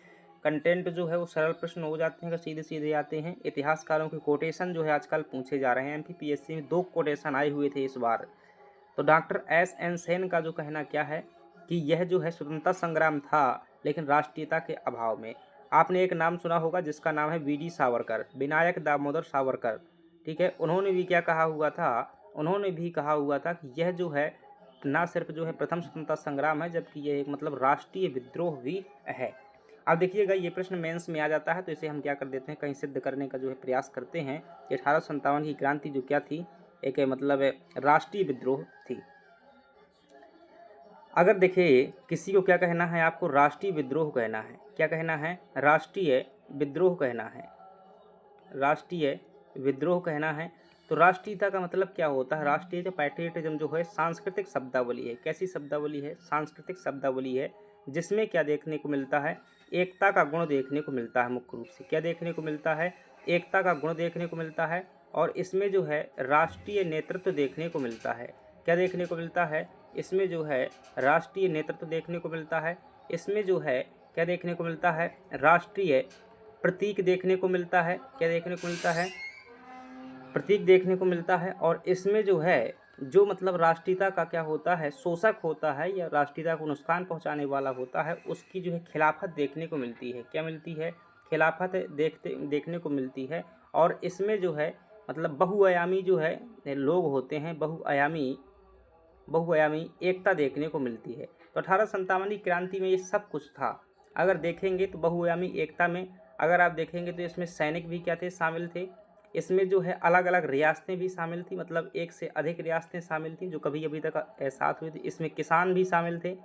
कंटेंट जो है वो सरल प्रश्न हो जाते हैं, सीधे सीधे आते हैं। इतिहासकारों के कोटेशन जो है आजकल पूछे जा रहे हैं। MPPSC में 2 कोटेशन आए हुए थे इस बार। तो डॉक्टर S.N. सेन का जो कहना क्या है कि यह जो है स्वतंत्रता संग्राम था, लेकिन राष्ट्रीयता के अभाव में। आपने एक नाम सुना होगा जिसका नाम है V.D. सावरकर, विनायक दामोदर सावरकर। ठीक है, उन्होंने भी क्या कहा हुआ था, उन्होंने भी कहा हुआ था कि यह जो है ना सिर्फ जो है प्रथम स्वतंत्रता संग्राम है, जबकि यह एक मतलब राष्ट्रीय विद्रोह भी है। अब देखिएगा, ये प्रश्न मेंस में आ जाता है, तो इसे हम क्या कर देते हैं, कहीं सिद्ध करने का जो है प्रयास करते हैं कि 1857 की क्रांति जो क्या थी, एक मतलब राष्ट्रीय विद्रोह थी। अगर देखिए किसी को क्या कहना है, आपको राष्ट्रीय विद्रोह कहना है, क्या कहना है, राष्ट्रीय विद्रोह कहना है, राष्ट्रीय विद्रोह कहना है। तो राष्ट्रीयता का मतलब क्या होता है, राष्ट्रीय जो पैट्रियटिज्म जो है सांस्कृतिक शब्दावली है। कैसी शब्दावली है, सांस्कृतिक शब्दावली है, जिसमें क्या देखने को मिलता है, एकता का गुण देखने को मिलता है। मुख्य रूप से क्या देखने को मिलता है, एकता का गुण देखने को मिलता है। और इसमें जो है राष्ट्रीय नेतृत्व देखने को मिलता है। क्या देखने को मिलता है, इसमें जो है राष्ट्रीय नेतृत्व देखने को मिलता है। इसमें जो है क्या देखने को मिलता है, राष्ट्रीय प्रतीक देखने को मिलता है। क्या देखने को मिलता है, प्रतीक देखने को मिलता है। और इसमें जो है जो मतलब राष्ट्रीयता का क्या होता है, शोषक होता है या राष्ट्रीयता को नुकसान पहुंचाने वाला होता है, उसकी जो है खिलाफत देखने को मिलती है। क्या मिलती है, खिलाफत देखने को मिलती है। और इसमें जो है मतलब बहुआयामी जो है लोग होते हैं, बहुआयामी एकता देखने को मिलती है। तो 1857 की क्रांति में ये सब कुछ था। अगर देखेंगे तो बहुआयामी एकता में अगर आप देखेंगे तो इसमें सैनिक भी क्या थे, शामिल थे। इसमें जो है अलग अलग रियासतें भी शामिल थी, मतलब एक से अधिक रियासतें शामिल थी जो कभी अभी तक एहसास हुई थी। इसमें किसान भी शामिल थे,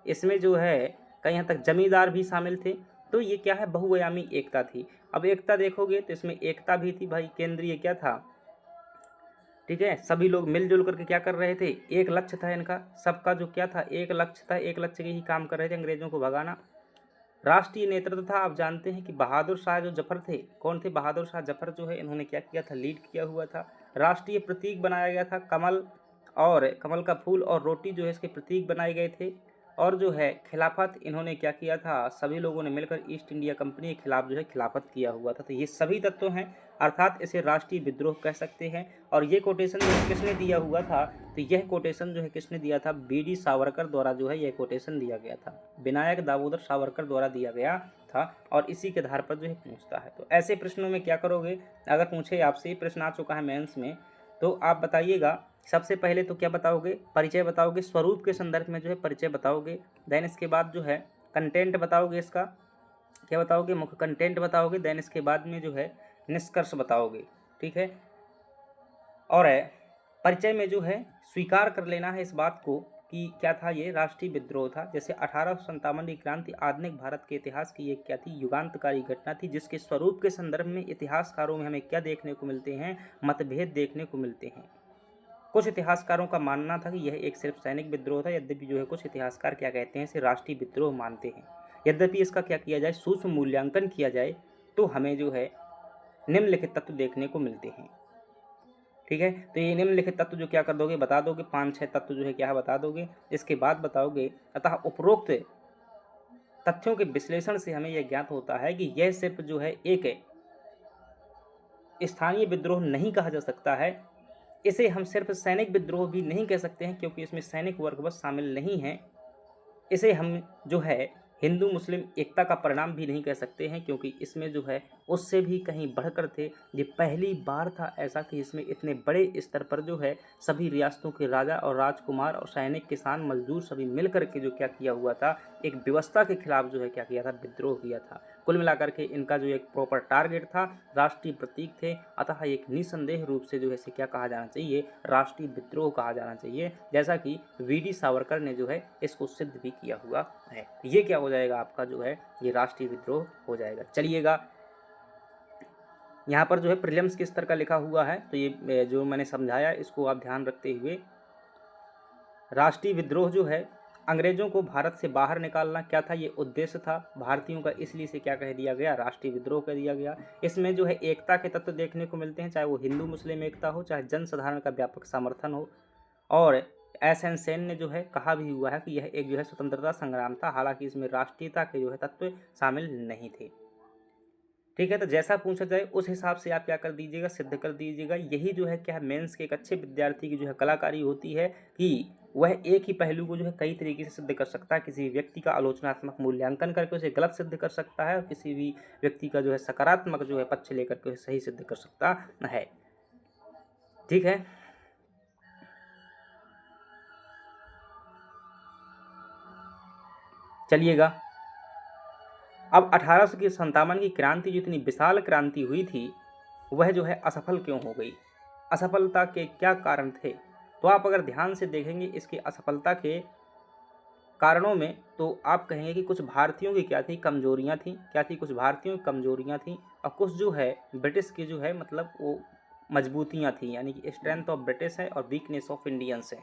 इसमें जो है कहीं हद तक जमींदार भी शामिल थे। तो ये क्या है, बहुआयामी एकता थी। अब एकता देखोगे तो इसमें एकता भी थी भाई, केंद्रीय क्या था, ठीक है, सभी लोग मिलजुल करके क्या कर रहे थे, एक लक्ष्य था इनका, सबका जो क्या था, एक लक्ष्य था, एक लक्ष्य के ही काम कर रहे थे, अंग्रेजों को भगाना। राष्ट्रीय नेतृत्व था। आप जानते हैं कि बहादुर शाह जो जफर थे, कौन थे, बहादुर शाह जफर जो है इन्होंने क्या किया था, लीड किया हुआ था। राष्ट्रीय प्रतीक बनाया गया था कमल, और कमल का फूल और रोटी जो है इसके प्रतीक बनाए गए थे। और जो है खिलाफत इन्होंने क्या किया था, सभी लोगों ने मिलकर ईस्ट इंडिया कंपनी के खिलाफ जो है खिलाफत किया हुआ था। तो ये सभी तत्व हैं, अर्थात इसे राष्ट्रीय विद्रोह कह सकते हैं। और ये कोटेशन जो है किसने दिया हुआ था, तो यह कोटेशन जो है किसने दिया था, बीडी सावरकर द्वारा जो है यह कोटेशन दिया गया था, विनायक दामोदर सावरकर द्वारा दिया गया था। और इसी के आधार पर जो है पूछता है। तो ऐसे प्रश्नों में क्या करोगे, अगर पूछे आपसे, ये प्रश्न आ चुका है मेंस में, तो आप बताइएगा सबसे पहले तो क्या बताओगे, परिचय बताओगे, स्वरूप के संदर्भ में जो है परिचय बताओगे। देन इसके बाद जो है कंटेंट बताओगे, इसका क्या बताओगे, मुख्य कंटेंट बताओगे। देन इसके बाद में जो है निष्कर्ष बताओगे, ठीक है। और परिचय में जो है स्वीकार कर लेना है इस बात को कि क्या था, ये राष्ट्रीय विद्रोह था। जैसे 1857 की क्रांति आधुनिक भारत के इतिहास की एक क्या थी, युगांतकारी घटना थी, जिसके स्वरूप के संदर्भ में इतिहासकारों में हमें क्या देखने को मिलते हैं, मतभेद देखने को मिलते हैं। कुछ इतिहासकारों का मानना था कि यह एक सिर्फ सैनिक विद्रोह था, यद्यपि जो है कुछ इतिहासकार क्या कहते हैं, इसे राष्ट्रीय विद्रोह मानते हैं। यद्यपि इसका क्या किया जाए, सूक्ष्म मूल्यांकन किया जाए तो हमें जो है निम्नलिखित तत्व देखने को मिलते हैं, ठीक है। तो ये निम्नलिखित तत्व जो क्या कर दोगे, बता दोगे, 5-6 तत्व जो है क्या बता दोगे। इसके बाद बताओगे, अतः उपरोक्त तथ्यों के विश्लेषण से हमें यह ज्ञात होता है कि यह सिर्फ जो है एक स्थानीय विद्रोह नहीं कहा जा सकता है, इसे हम सिर्फ सैनिक विद्रोह भी नहीं कह सकते हैं, क्योंकि इसमें सैनिक वर्ग बस शामिल नहीं है। इसे हम जो है हिंदू मुस्लिम एकता का परिणाम भी नहीं कह सकते हैं, क्योंकि इसमें जो है उससे भी कहीं बढ़कर थे। ये पहली बार था ऐसा कि इसमें इतने बड़े स्तर पर जो है सभी रियासतों के राजा और राजकुमार और सैनिक, किसान, मजदूर सभी मिल करके जो क्या किया हुआ था, एक व्यवस्था के खिलाफ जो है क्या किया था, विद्रोह किया था। कुल मिलाकर के इनका जो एक प्रॉपर टारगेट था, राष्ट्रीय प्रतीक थे। अतः एक निसंदेह रूप से जो है इसे क्या कहा जाना चाहिए, राष्ट्रीय विद्रोह कहा जाना चाहिए, जैसा कि वीडी सावरकर ने जो है इसको सिद्ध भी किया हुआ है। ये क्या हो जाएगा आपका जो है, ये राष्ट्रीय विद्रोह हो जाएगा। चलिएगा, यहाँ पर जो है प्रीलिम्स किस तरह का लिखा हुआ है, तो ये जो मैंने समझाया इसको आप ध्यान रखते हुए, राष्ट्रीय विद्रोह जो है अंग्रेजों को भारत से बाहर निकालना क्या था, ये उद्देश्य था भारतीयों का, इसलिए से क्या कह दिया गया, राष्ट्रीय विद्रोह कह दिया गया। इसमें जो है एकता के तत्व देखने को मिलते हैं, चाहे वो हिंदू मुस्लिम एकता हो, चाहे जनसाधारण का व्यापक समर्थन हो। और एस.एन. सेन ने जो है कहा भी हुआ है कि यह एक जो है स्वतंत्रता संग्राम था, हालांकि इसमें राष्ट्रीयता के जो है तत्व शामिल नहीं थे, ठीक है। तो जैसा पूछा जाए उस हिसाब से आप क्या कर दीजिएगा, सिद्ध कर दीजिएगा। यही जो है क्या है, मेंस के एक अच्छे विद्यार्थी की जो है कलाकारी होती है कि वह एक ही पहलू को जो है कई तरीके से सिद्ध कर सकता है। किसी व्यक्ति का आलोचनात्मक मूल्यांकन करके उसे गलत सिद्ध कर सकता है, और किसी भी व्यक्ति का जो है सकारात्मक जो है पक्ष लेकर के उसे सही सिद्ध कर सकता है, ठीक है। चलिएगा, अब 1857 की क्रांति जो इतनी विशाल क्रांति हुई थी, वह जो है असफल क्यों हो गई, असफलता के क्या कारण थे? तो आप अगर ध्यान से देखेंगे इसकी असफलता के कारणों में, तो आप कहेंगे कि कुछ भारतीयों की क्या थी, कमजोरियां थी। क्या थी? कुछ भारतीयों की कमजोरियां थी, और कुछ जो है ब्रिटिश की जो है मतलब वो मजबूतियां थी, यानी कि स्ट्रेंथ ऑफ ब्रिटिश है और वीकनेस ऑफ इंडियंस है।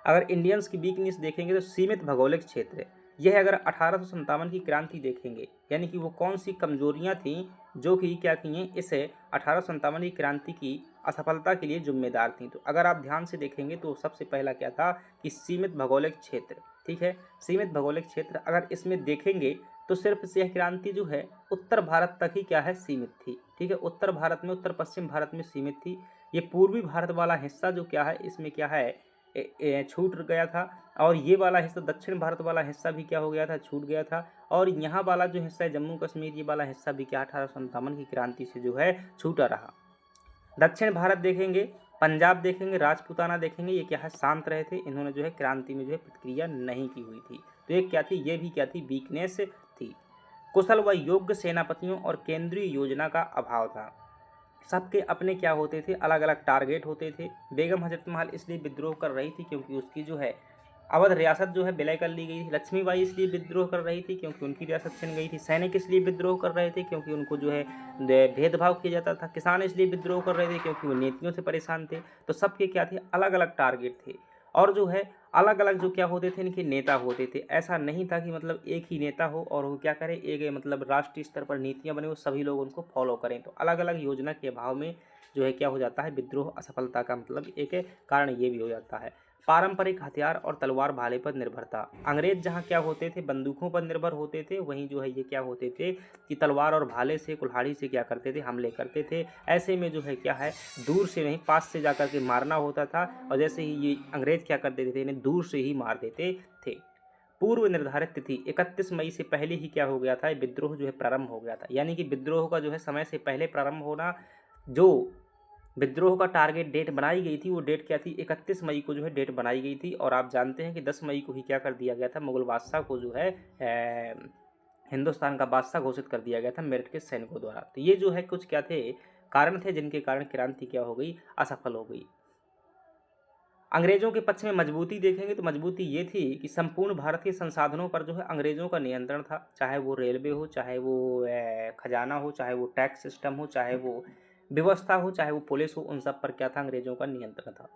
अगर इंडियंस की वीकनेस देखेंगे तो सीमित भौगोलिक क्षेत्र। यह अगर 1857 की क्रांति देखेंगे, यानी कि वो कौन सी कमजोरियां थी जो कि क्या थी इस 1857 की क्रांति की असफलता के लिए जिम्मेदार थी। तो अगर आप ध्यान से देखेंगे तो सबसे पहला क्या था कि सीमित भौगोलिक क्षेत्र। ठीक है, सीमित भौगोलिक क्षेत्र अगर इसमें देखेंगे तो सिर्फ यह क्रांति जो है उत्तर भारत तक ही क्या है सीमित थी। ठीक है, उत्तर भारत में, उत्तर पश्चिम भारत में सीमित थी। ये पूर्वी भारत वाला हिस्सा जो क्या है इसमें क्या है छूट गया था, और ये वाला हिस्सा दक्षिण भारत वाला हिस्सा भी क्या हो गया था, छूट गया था। और यहाँ वाला जो हिस्सा है जम्मू कश्मीर, ये वाला हिस्सा भी क्या 1857 की क्रांति से जो है छूटा रहा। दक्षिण भारत देखेंगे, पंजाब देखेंगे, राजपूताना देखेंगे, ये क्या है शांत रहे थे, इन्होंने जो है क्रांति में जो है प्रतिक्रिया नहीं की हुई थी। तो ये क्या थी, ये भी क्या थी, वीकनेस थी। कुशल व योग्य सेनापतियों और केंद्रीय योजना का अभाव था। सबके अपने क्या होते थे, अलग अलग टारगेट होते थे। बेगम हजरत महल इसलिए विद्रोह कर रही थी क्योंकि उसकी जो है अवध रियासत जो है विलय कर ली गई थी। लक्ष्मीबाई इसलिए विद्रोह कर रही थी क्योंकि उनकी रियासत छिन गई थी। सैनिक इसलिए विद्रोह कर रहे थे क्योंकि उनको जो है भेदभाव किया जाता था। किसान इसलिए विद्रोह कर रहे थे क्योंकि वो नीतियों से परेशान थे। तो सबके क्या थे, अलग अलग टारगेट थे, और जो है अलग अलग जो क्या होते थे, इनके नेता होते थे। ऐसा नहीं था कि मतलब एक ही नेता हो और वो क्या करे, एक मतलब राष्ट्रीय स्तर पर नीतियां बने, वो सभी लोग उनको फॉलो करें। तो अलग अलग योजना के अभाव में जो है क्या हो जाता है, विद्रोह असफलता का मतलब एक कारण ये भी हो जाता है। पारंपरिक हथियार और तलवार भाले पर निर्भरता। अंग्रेज जहाँ क्या होते थे, बंदूकों पर निर्भर होते थे, वहीं जो है ये क्या होते थे कि तलवार और भाले से, कुल्हाड़ी से क्या करते थे, हमले करते थे। ऐसे में जो है क्या है, दूर से नहीं पास से जाकर के मारना होता था, और जैसे ही ये अंग्रेज क्या कर देते थे, इन्हें दूर से ही मार देते थे। पूर्व निर्धारित तिथि 31 मई से पहले ही क्या हो गया था, विद्रोह जो है प्रारंभ हो गया था। यानी कि विद्रोह का जो है समय से पहले प्रारंभ होना, जो विद्रोह का टारगेट डेट बनाई गई थी वो डेट क्या थी, 31 मई को जो है डेट बनाई गई थी। और आप जानते हैं कि 10 मई को ही क्या कर दिया गया था, मुगल बादशाह को जो है हिंदुस्तान का बादशाह घोषित कर दिया गया था मेरठ के सैनिकों द्वारा। तो ये जो है कुछ क्या थे, कारण थे जिनके कारण क्रांति क्या हो गई, असफल हो गई। अंग्रेजों के पक्ष में मजबूती देखेंगे तो मजबूती ये थी कि संपूर्ण भारत के संसाधनों पर जो है अंग्रेजों का नियंत्रण था। चाहे वो रेलवे हो, चाहे वो खजाना हो, चाहे वो टैक्स सिस्टम हो, चाहे वो व्यवस्था हो, चाहे वो पुलिस हो, उन सब पर क्या था, अंग्रेजों का नियंत्रण था।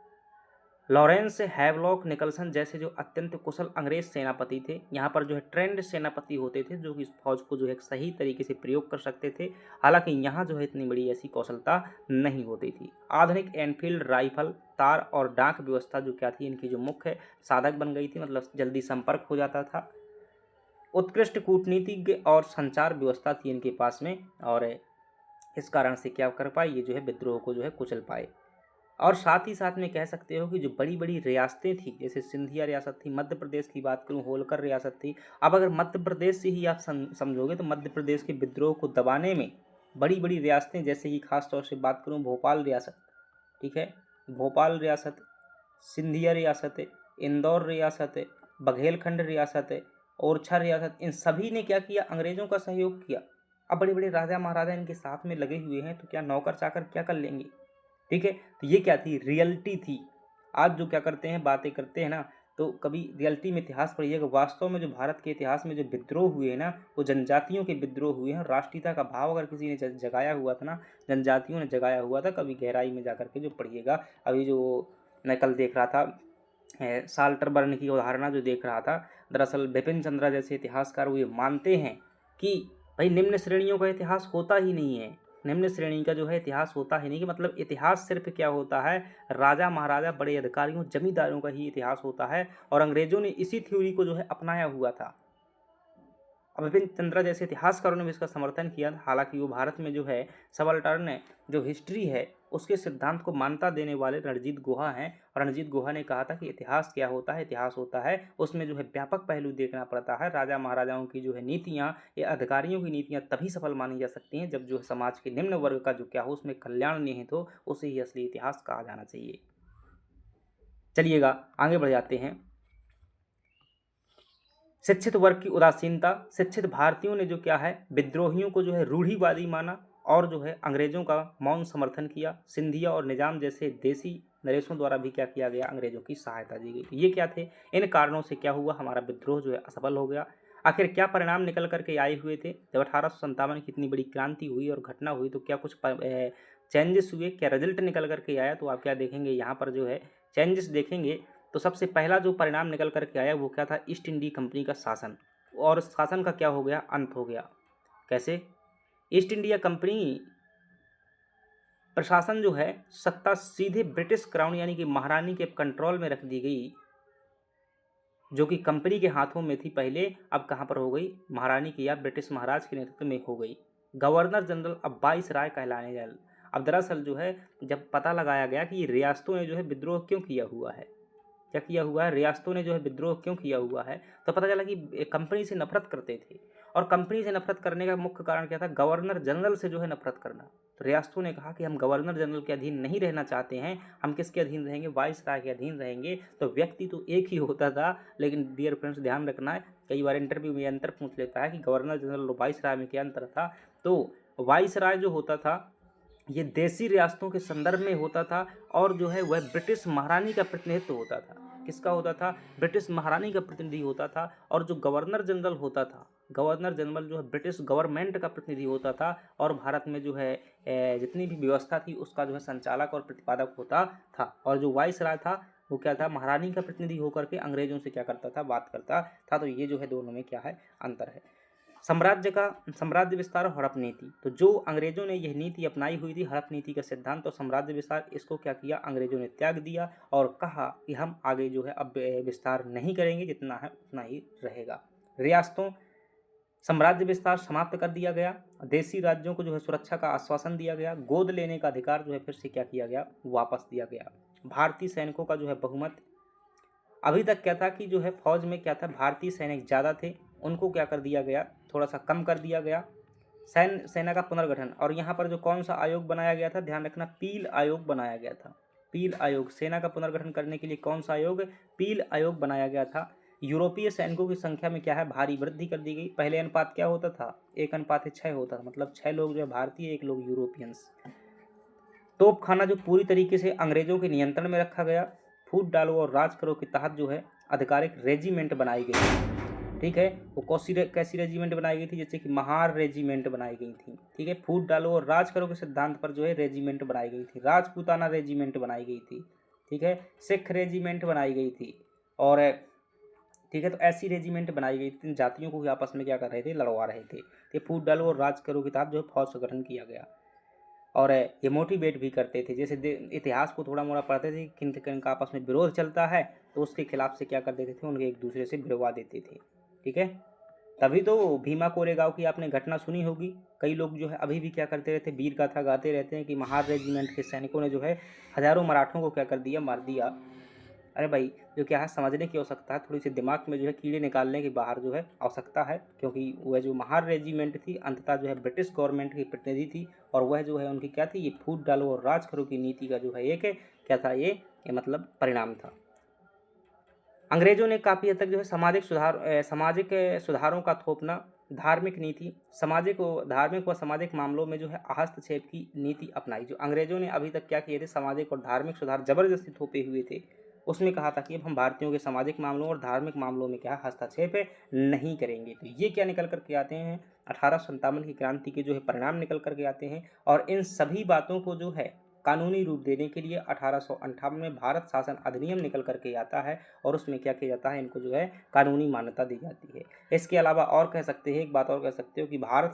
लॉरेंस हैवलॉक निकलसन जैसे जो अत्यंत कुशल अंग्रेज सेनापति थे, यहाँ पर जो है ट्रेंड सेनापति होते थे जो कि इस फौज को जो है सही तरीके से प्रयोग कर सकते थे। हालांकि यहाँ जो है इतनी बड़ी ऐसी कौशलता नहीं होती थी। आधुनिक एनफील्ड राइफल, तार और डाक व्यवस्था जो क्या थी, इनकी जो मुख्य साधक बन गई थी, मतलब जल्दी संपर्क हो जाता था। उत्कृष्ट कूटनीतिज्ञ और संचार व्यवस्था थी इनके पास में, और इस कारण से क्या कर पाए, ये जो है विद्रोह को जो है कुचल पाए। और साथ ही साथ में कह सकते हो कि जो बड़ी बड़ी रियासतें थी, जैसे सिंधिया रियासत थी, मध्य प्रदेश की बात करूं होलकर रियासत थी। अब अगर मध्य प्रदेश से ही आप समझोगे तो मध्य प्रदेश के विद्रोह को दबाने में बड़ी बड़ी रियासतें, जैसे कि खास तौर से बात करूं भोपाल रियासत, ठीक है, भोपाल रियासत, सिंधिया रियासत, इंदौर रियासत, बघेलखंड रियासत, ओरछा रियासत, इन सभी ने क्या किया, अंग्रेजों का सहयोग किया। अब बड़े बड़े राजा महाराजा इनके साथ में लगे हुए हैं, तो क्या नौकर चाकर क्या कर लेंगे। ठीक है, तो ये क्या थी, रियलिटी थी। आज जो क्या करते हैं, बातें करते हैं ना, तो कभी रियलिटी में इतिहास पढ़िएगा। वास्तव में जो भारत के इतिहास में जो विद्रोह हुए हैं ना, वो जनजातियों के विद्रोह हुए हैं। राष्ट्रीयता का भाव अगर किसी ने जगाया हुआ था ना, जनजातियों ने जगाया हुआ था। कभी गहराई में जाकर के जो पढ़िएगा। अभी जो मैं कल देख रहा था, साल्टर बर्न की उदाहरणा जो देख रहा था, दरअसल बिपिन चंद्रा जैसे इतिहासकार वो ये मानते हैं कि भाई निम्न श्रेणियों का इतिहास होता ही नहीं है। निम्न श्रेणी का जो है इतिहास होता ही नहीं, कि मतलब इतिहास सिर्फ क्या होता है, राजा महाराजा बड़े अधिकारियों जमींदारों का ही इतिहास होता है। और अंग्रेजों ने इसी थ्योरी को जो है अपनाया हुआ था। अब विपिन चंद्रा जैसे इतिहासकारों ने भी इसका समर्थन किया। हालांकि वो भारत में जो है सबल्टर्न जो हिस्ट्री है उसके सिद्धांत को मान्यता देने वाले रणजीत गुहा हैं। और रणजीत गुहा ने कहा था कि इतिहास क्या होता है, इतिहास होता है उसमें जो है व्यापक पहलू देखना पड़ता है। राजा महाराजाओं की जो है नीतियाँ या अधिकारियों की नीतियाँ तभी सफल मानी जा सकती हैं जब जो है समाज के निम्न वर्ग का जो क्या हो उसमें कल्याण निहित हो, उसे ही असली इतिहास कहा जाना चाहिए। चलिएगा आगे बढ़ जाते हैं। शिक्षित वर्ग की उदासीनता। शिक्षित भारतीयों ने जो क्या है, विद्रोहियों को जो है रूढ़िवादी माना और जो है अंग्रेज़ों का मौन समर्थन किया। सिंधिया और निज़ाम जैसे देसी नरेशों द्वारा भी क्या किया गया, अंग्रेज़ों की सहायता दी गई। तो ये क्या थे, इन कारणों से क्या हुआ, हमारा विद्रोह जो है असफल हो गया। आखिर क्या परिणाम निकल कर के आए हुए थे जब 1857 की इतनी बड़ी क्रांति हुई और घटना हुई, तो क्या कुछ चेंजेस हुए, क्या रिजल्ट निकल कर के आया, तो आप क्या देखेंगे यहाँ पर जो है चेंजेस देखेंगे। तो सबसे पहला जो परिणाम निकल कर के आया वो क्या था, ईस्ट इंडी कंपनी का शासन, और शासन का क्या हो गया, अंत हो गया। कैसे, ईस्ट इंडिया कंपनी प्रशासन जो है, सत्ता सीधे ब्रिटिश क्राउन यानी कि महारानी के कंट्रोल में रख दी गई, जो कि कंपनी के हाथों में थी पहले, अब कहाँ पर हो गई, महारानी की या ब्रिटिश महाराज के नेतृत्व में हो गई। गवर्नर जनरल अब वाइस राय कहलाने लगे। अब दरअसल जो है जब पता लगाया गया कि ये रियासतों ने जो है विद्रोह क्यों किया हुआ है, क्या किया हुआ है, रियासतों ने जो है विद्रोह क्यों किया हुआ है, तो पता चला कि कंपनी से नफरत करते थे। और कंपनी से नफरत करने का मुख्य कारण क्या था, गवर्नर जनरल से जो है नफरत करना। तो रियासतों ने कहा कि हम गवर्नर जनरल के अधीन नहीं रहना चाहते हैं, हम किसके अधीन रहेंगे, वाइस राय के अधीन रहेंगे। तो व्यक्ति तो एक ही होता था, लेकिन डियर फ्रेंड्स ध्यान रखना है, कई बार इंटरव्यू में अंतर पूछ लेता है कि गवर्नर जनरल और वाइस राय में क्या अंतर था। तो वाइस राय जो होता था ये देसी रियासतों के संदर्भ में होता था, और जो है वह ब्रिटिश महारानी का प्रतिनिधित्व होता था। किसका होता था, ब्रिटिश महारानी का प्रतिनिधि होता था। और जो गवर्नर जनरल होता था, गवर्नर जनरल जो है ब्रिटिश गवर्नमेंट का प्रतिनिधि होता था, और भारत में जो है जितनी भी व्यवस्था थी उसका जो है संचालक और प्रतिपादक होता था। और जो वाइस राय था वो क्या था, महारानी का प्रतिनिधि होकर के अंग्रेजों से क्या करता था, बात करता था। तो ये जो है दोनों में क्या है, अंतर है। साम्राज्य विस्तार और हड़प नीति, तो जो अंग्रेजों ने यह नीति अपनाई हुई थी, हड़प नीति का सिद्धांत और साम्राज्य विस्तार, इसको क्या किया, अंग्रेजों ने त्याग दिया और कहा कि हम आगे जो है अब विस्तार नहीं करेंगे, जितना है उतना ही रहेगा। रियासतों, साम्राज्य विस्तार समाप्त कर दिया गया। देसी राज्यों को जो है सुरक्षा का आश्वासन दिया गया। गोद लेने का अधिकार जो है फिर से क्या किया गया, वापस दिया गया। भारतीय सैनिकों का जो है बहुमत, अभी तक क्या था कि जो है फौज में क्या था, भारतीय सैनिक ज़्यादा थे, उनको क्या कर दिया गया, थोड़ा सा कम कर दिया गया। सेना का पुनर्गठन, और यहाँ पर जो कौन सा आयोग बनाया गया था, ध्यान रखना, पील आयोग बनाया गया था। पील आयोग, सेना का पुनर्गठन करने के लिए कौन सा आयोग, पील आयोग बनाया गया था। यूरोपीय सैनिकों की संख्या में क्या है, भारी वृद्धि कर दी गई। पहले अनुपात क्या होता था, 1:6 होता था, मतलब 6 लोग जो है भारतीय, 1 लोग यूरोपियंस। तोपखाना जो पूरी तरीके से अंग्रेजों के नियंत्रण में रखा गया। फूट डालो और राज करो के तहत जो है आधिकारिक रेजिमेंट बनाई गई, ठीक है। वो कैसी रेजिमेंट बनाई गई थी, जैसे कि महार रेजिमेंट बनाई गई थी, ठीक है। फूट डालो और राज करो के सिद्धांत पर जो है रेजिमेंट बनाई गई थी। राजपूताना रेजिमेंट बनाई गई थी, ठीक है। सिख रेजिमेंट बनाई गई थी, और ठीक है। तो ऐसी रेजिमेंट बनाई गई थी, जातियों को भी आपस में क्या कर रहे थे, लड़वा रहे थे। तो फूट डालो और राज करो के तहत जो है फौज का गठन किया गया। और ये मोटिवेट भी करते थे, जैसे इतिहास को थोड़ा मोड़ा पढ़ते थे, किन किन का आपस में विरोध चलता है तो उसके खिलाफ से क्या कर देते थे, उनके एक दूसरे से भिड़वा देते थे, ठीक है। तभी तो भीमा कोरेगांव की आपने घटना सुनी होगी। कई लोग जो है अभी भी क्या करते रहते, वीर गाथा गाते रहते हैं कि महार रेजिमेंट के सैनिकों ने जो है हजारों मराठों को क्या कर दिया, मार दिया। अरे भाई, जो क्या है समझने की आवश्यकता है, थोड़ी सी दिमाग में जो है कीड़े निकालने की बाहर जो है आवश्यकता है, क्योंकि वह जो महार रेजिमेंट थी अंततः जो है ब्रिटिश गवर्नमेंट की प्रतिनिधि थी, और वह जो है उनकी क्या थी, ये फूट डालो और राज करो की नीति का जो है एक क्या था, ये मतलब परिणाम था। अंग्रेजों ने काफ़ी हद तक जो है सामाजिक सुधारों का थोपना, धार्मिक नीति, धार्मिक व सामाजिक मामलों में जो है हस्तक्षेप की नीति अपनाई। जो अंग्रेजों ने अभी तक क्या किए थे, सामाजिक और धार्मिक सुधार जबरदस्ती थोपे हुए थे, उसमें कहा था कि अब हम भारतीयों के सामाजिक मामलों और धार्मिक मामलों में क्या हस्तक्षेप नहीं करेंगे। तो ये क्या निकल कर के आते हैं, 1857 की क्रांति के जो है परिणाम निकल कर के आते हैं। और इन सभी बातों को जो है कानूनी रूप देने के लिए 1858 में भारत शासन अधिनियम निकल करके आता है, और उसमें क्या किया जाता है, इनको जो है कानूनी मान्यता दी जाती है। इसके अलावा और कह सकते हैं, एक बात और कह सकते हो कि भारत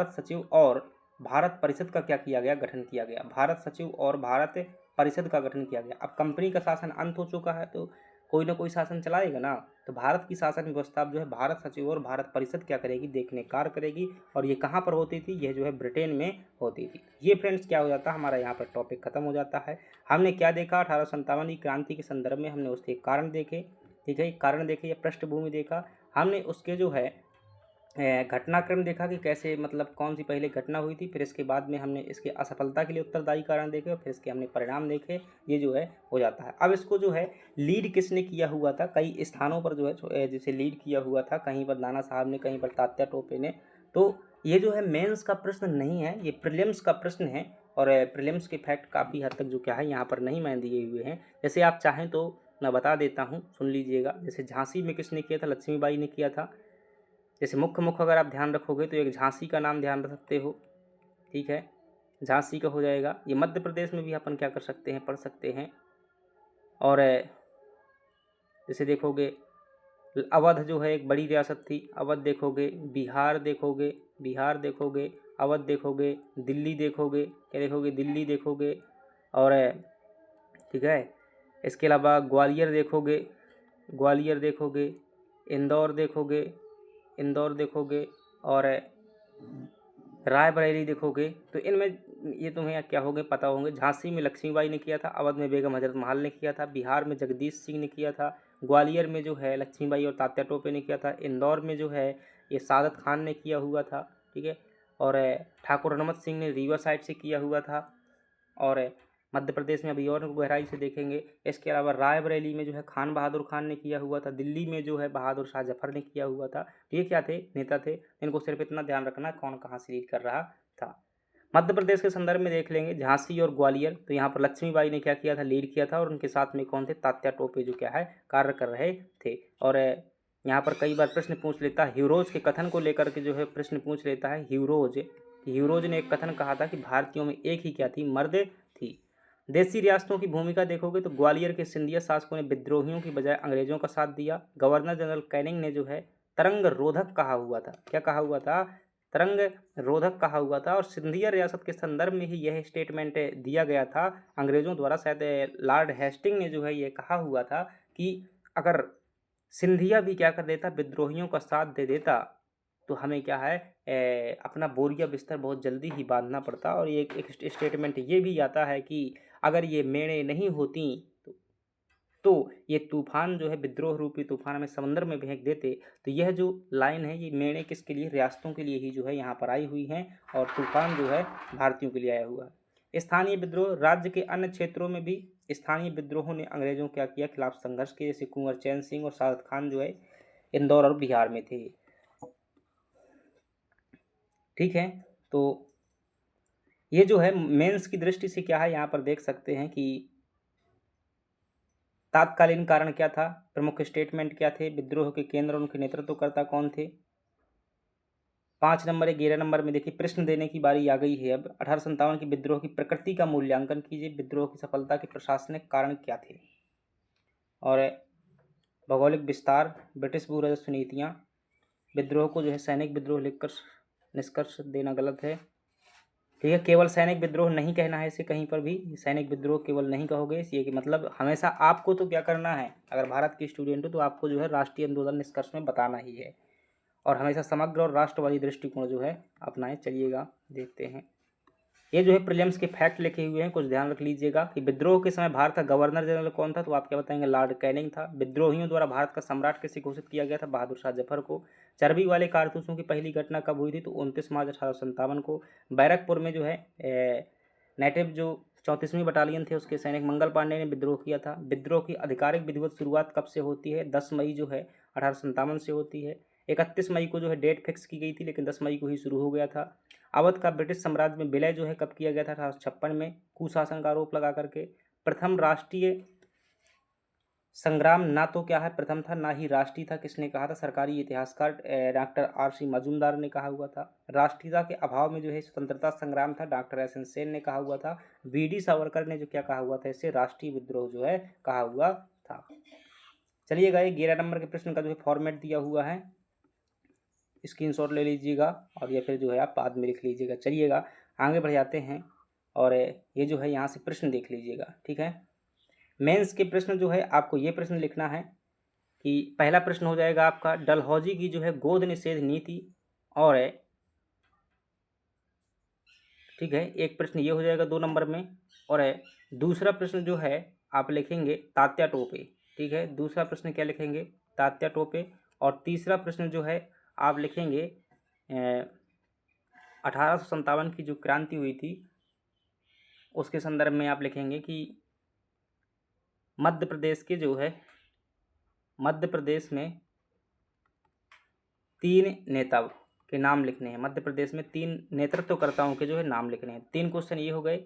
सचिव और भारत परिषद का क्या किया गया, गठन किया गया। भारत सचिव और भारत परिषद का गठन किया गया। अब कंपनी का शासन अंत हो चुका है, तो कोई ना कोई शासन चलाएगा ना, तो भारत की शासन व्यवस्था जो है भारत सचिव और भारत परिषद क्या करेगी, देखने कार्य करेगी। और ये कहाँ पर होती थी, यह जो है ब्रिटेन में होती थी। ये फ्रेंड्स क्या हो जाता है, हमारा यहाँ पर टॉपिक खत्म हो जाता है। हमने क्या देखा, 1857 की क्रांति के संदर्भ में हमने उसके कारण देखे, ठीक है, कारण देखे या पृष्ठभूमि देखा। हमने उसके जो है घटनाक्रम देखा कि कैसे, मतलब कौन सी पहले घटना हुई थी, फिर इसके बाद में हमने इसके असफलता के लिए उत्तरदायी कारण देखे, और फिर इसके हमने परिणाम देखे। ये जो है हो जाता है। अब इसको जो है लीड किसने किया हुआ था, कई स्थानों पर जो है जैसे लीड किया हुआ था, कहीं पर नाना साहब ने, कहीं पर तात्या टोपे ने, तो ये जो है मेंस का प्रश्न नहीं है, ये प्रीलिम्स का प्रश्न है। और प्रीलिम्स के फैक्ट काफ़ी हद तक जो क्या है यहाँ पर नहीं मैं दिए हुए हैं। जैसे आप चाहें तो मैं बता देता हूँ, सुन लीजिएगा। जैसे झांसी में किसने किया था? लक्ष्मीबाई ने किया था। जैसे मुख्य मुख्य अगर आप ध्यान रखोगे तो एक झांसी का नाम ध्यान रख सकते हो, ठीक है, झांसी का हो जाएगा। ये मध्य प्रदेश में भी अपन क्या कर सकते हैं, पढ़ सकते हैं। और जैसे देखोगे अवध जो है एक बड़ी रियासत थी, अवध देखोगे, बिहार देखोगे, बिहार देखोगे, अवध देखोगे, दिल्ली देखोगे, क्या देखोगे, दिल्ली देखोगे। और ठीक है, इसके अलावा ग्वालियर देखोगे, ग्वालियर देखोगे, इंदौर देखोगे, इंदौर देखोगे, और रायबरेली देखोगे। तो इनमें ये तुम्हें क्या होंगे, पता होंगे। झांसी में लक्ष्मीबाई ने किया था, अवध में बेगम हजरत महल ने किया था, बिहार में जगदीश सिंह ने किया था, ग्वालियर में जो है लक्ष्मीबाई और तात्या टोपे ने किया था, इंदौर में जो है ये सादत खान ने किया हुआ था, ठीक है, और ठाकुर हनुमत सिंह ने रीवा साइड से किया हुआ था। और मध्य प्रदेश में अभी और गहराई से देखेंगे। इसके अलावा रायबरेली में जो है खान बहादुर खान ने किया हुआ था, दिल्ली में जो है बहादुर शाह जफर ने किया हुआ था। ये क्या थे, नेता थे। इनको सिर्फ इतना ध्यान रखना कौन कहाँ से लीड कर रहा था। मध्य प्रदेश के संदर्भ में देख लेंगे झांसी और ग्वालियर, तो यहाँ पर लक्ष्मीबाई ने क्या किया था, लीड किया था। और उनके साथ में कौन थे, तात्या टोपे जो क्या है कार्य कर रहे थे। और यहाँ पर कई बार प्रश्न पूछ लेता है, ह्यूरोज के कथन को लेकर के जो है प्रश्न पूछ लेता है। ह्यूरोज ने एक कथन कहा था कि भारतीयों में एक ही क्या थी, मर्द थी। देसी रियासतों की भूमिका देखोगे तो ग्वालियर के सिंधिया शासकों ने विद्रोहियों की बजाय अंग्रेजों का साथ दिया। गवर्नर जनरल कैनिंग ने जो है तरंग रोधक कहा हुआ था। क्या कहा हुआ था, तरंग रोधक कहा हुआ था। और सिंधिया रियासत के संदर्भ में ही यह स्टेटमेंट दिया गया था अंग्रेजों द्वारा। शायद लॉर्ड हेस्टिंग ने जो है ये कहा हुआ था कि अगर सिंधिया भी क्या कर देता, विद्रोहियों का साथ दे देता, तो हमें क्या है अपना बोरिया बिस्तर बहुत जल्दी ही बांधना पड़ता। और ये एक स्टेटमेंट ये भी आता है कि अगर ये मेड़े नहीं होती तो ये तूफान जो है, विद्रोह रूपी तूफान, हमें समंदर में फेंक देते। तो यह जो लाइन है, ये मेड़े किसके लिए, रियासतों के लिए ही जो है यहाँ पर आई हुई हैं। और तूफान जो है भारतीयों के लिए आया हुआ है। स्थानीय विद्रोह, राज्य के अन्य क्षेत्रों में भी स्थानीय विद्रोहों ने अंग्रेजों क्या किया, खिलाफ संघर्ष किए। जैसे कुंवर चैन सिंह और सादत खान जो है इंदौर और बिहार में थे, ठीक है। तो ये जो है मेंस की दृष्टि से क्या है, यहाँ पर देख सकते हैं कि तात्कालीन कारण क्या था, प्रमुख स्टेटमेंट क्या थे, विद्रोह के केंद्र और उनके नेतृत्वकर्ता कौन थे। 5 नंबर 11 नंबर में देखिए प्रश्न देने की बारी आ गई है। अब 1857 की विद्रोह की प्रकृति का मूल्यांकन कीजिए। विद्रोह की सफलता के प्रशासनिक कारण क्या थे। और भौगोलिक विस्तार, ब्रिटिश भू राजस्व नीतियाँ। विद्रोह को जो है सैनिक विद्रोह लिखकर निष्कर्ष देना गलत है, ठीक है। केवल सैनिक विद्रोह नहीं कहना है इसे कहीं पर भी, सैनिक विद्रोह केवल नहीं कहोगे। ये कि मतलब हमेशा आपको तो क्या करना है, अगर भारत के स्टूडेंट हो तो आपको जो है राष्ट्रीय आंदोलन निष्कर्ष में बताना ही है। और हमेशा समग्र और राष्ट्रवादी दृष्टिकोण जो है अपनाएं। चलिएगा देखते हैं। ये जो है प्रीलिम्स के फैक्ट लिखे हुए हैं, कुछ ध्यान रख लीजिएगा कि विद्रोह के समय भारत का गवर्नर जनरल कौन था, तो आप क्या बताएंगे, लॉर्ड कैनिंग था। विद्रोहियों द्वारा भारत का सम्राट किसे घोषित किया गया था, बहादुर शाह जफर को। चर्बी वाले कारतूसों की पहली घटना कब हुई थी, तो 29 मार्च 1857 को। बैरकपुर में जो है नेटिव जो 34वीं बटालियन थे उसके सैनिक मंगल पांडे ने विद्रोह किया था। विद्रोह की आधिकारिक विधिवत शुरुआत कब से होती है, 10 मई जो है 1857 से होती है। 31 मई को जो है डेट फिक्स की गई थी, लेकिन 10 मई को ही शुरू हो गया था। अवध का ब्रिटिश साम्राज्य में विलय जो है कब किया गया था, 1856 में, कुशासन का आरोप लगा करके। प्रथम राष्ट्रीय संग्राम ना तो क्या है प्रथम था, ना ही राष्ट्रीय था, किसने कहा था, सरकारी इतिहासकार डॉक्टर R.C. मजूमदार ने कहा हुआ था। राष्ट्रीयता के अभाव में जो है स्वतंत्रता संग्राम था, डॉक्टर S.N. सेन ने कहा हुआ था। V.D. सावरकर ने जो क्या कहा हुआ था, इससे राष्ट्रीय विद्रोह जो है कहा हुआ था। चलिएगा, ये 11 नंबर के प्रश्न का जो है फॉर्मेट दिया हुआ है, स्क्रीनशॉट ले लीजिएगा और या फिर जो है आप बाद में लिख लीजिएगा। चलिएगा आगे बढ़ जाते हैं। और ये जो है यहाँ से प्रश्न देख लीजिएगा, ठीक है। मेंस के प्रश्न जो है आपको ये प्रश्न लिखना है कि पहला प्रश्न हो जाएगा आपका, डलहौजी की जो है गोद निषेध नीति। और ठीक है, एक प्रश्न ये हो जाएगा 2 नंबर में। और दूसरा प्रश्न जो है आप लिखेंगे तात्या टोपे, ठीक है। दूसरा प्रश्न क्या लिखेंगे, तात्या टोपे। और तीसरा प्रश्न जो है आप लिखेंगे 1857 की जो क्रांति हुई थी उसके संदर्भ में आप लिखेंगे कि मध्य प्रदेश के जो है, मध्य प्रदेश में 3 नेता के नाम लिखने हैं। मध्य प्रदेश में 3 नेतृत्वकर्ताओं के जो है नाम लिखने हैं। 3 क्वेश्चन ये हो गए।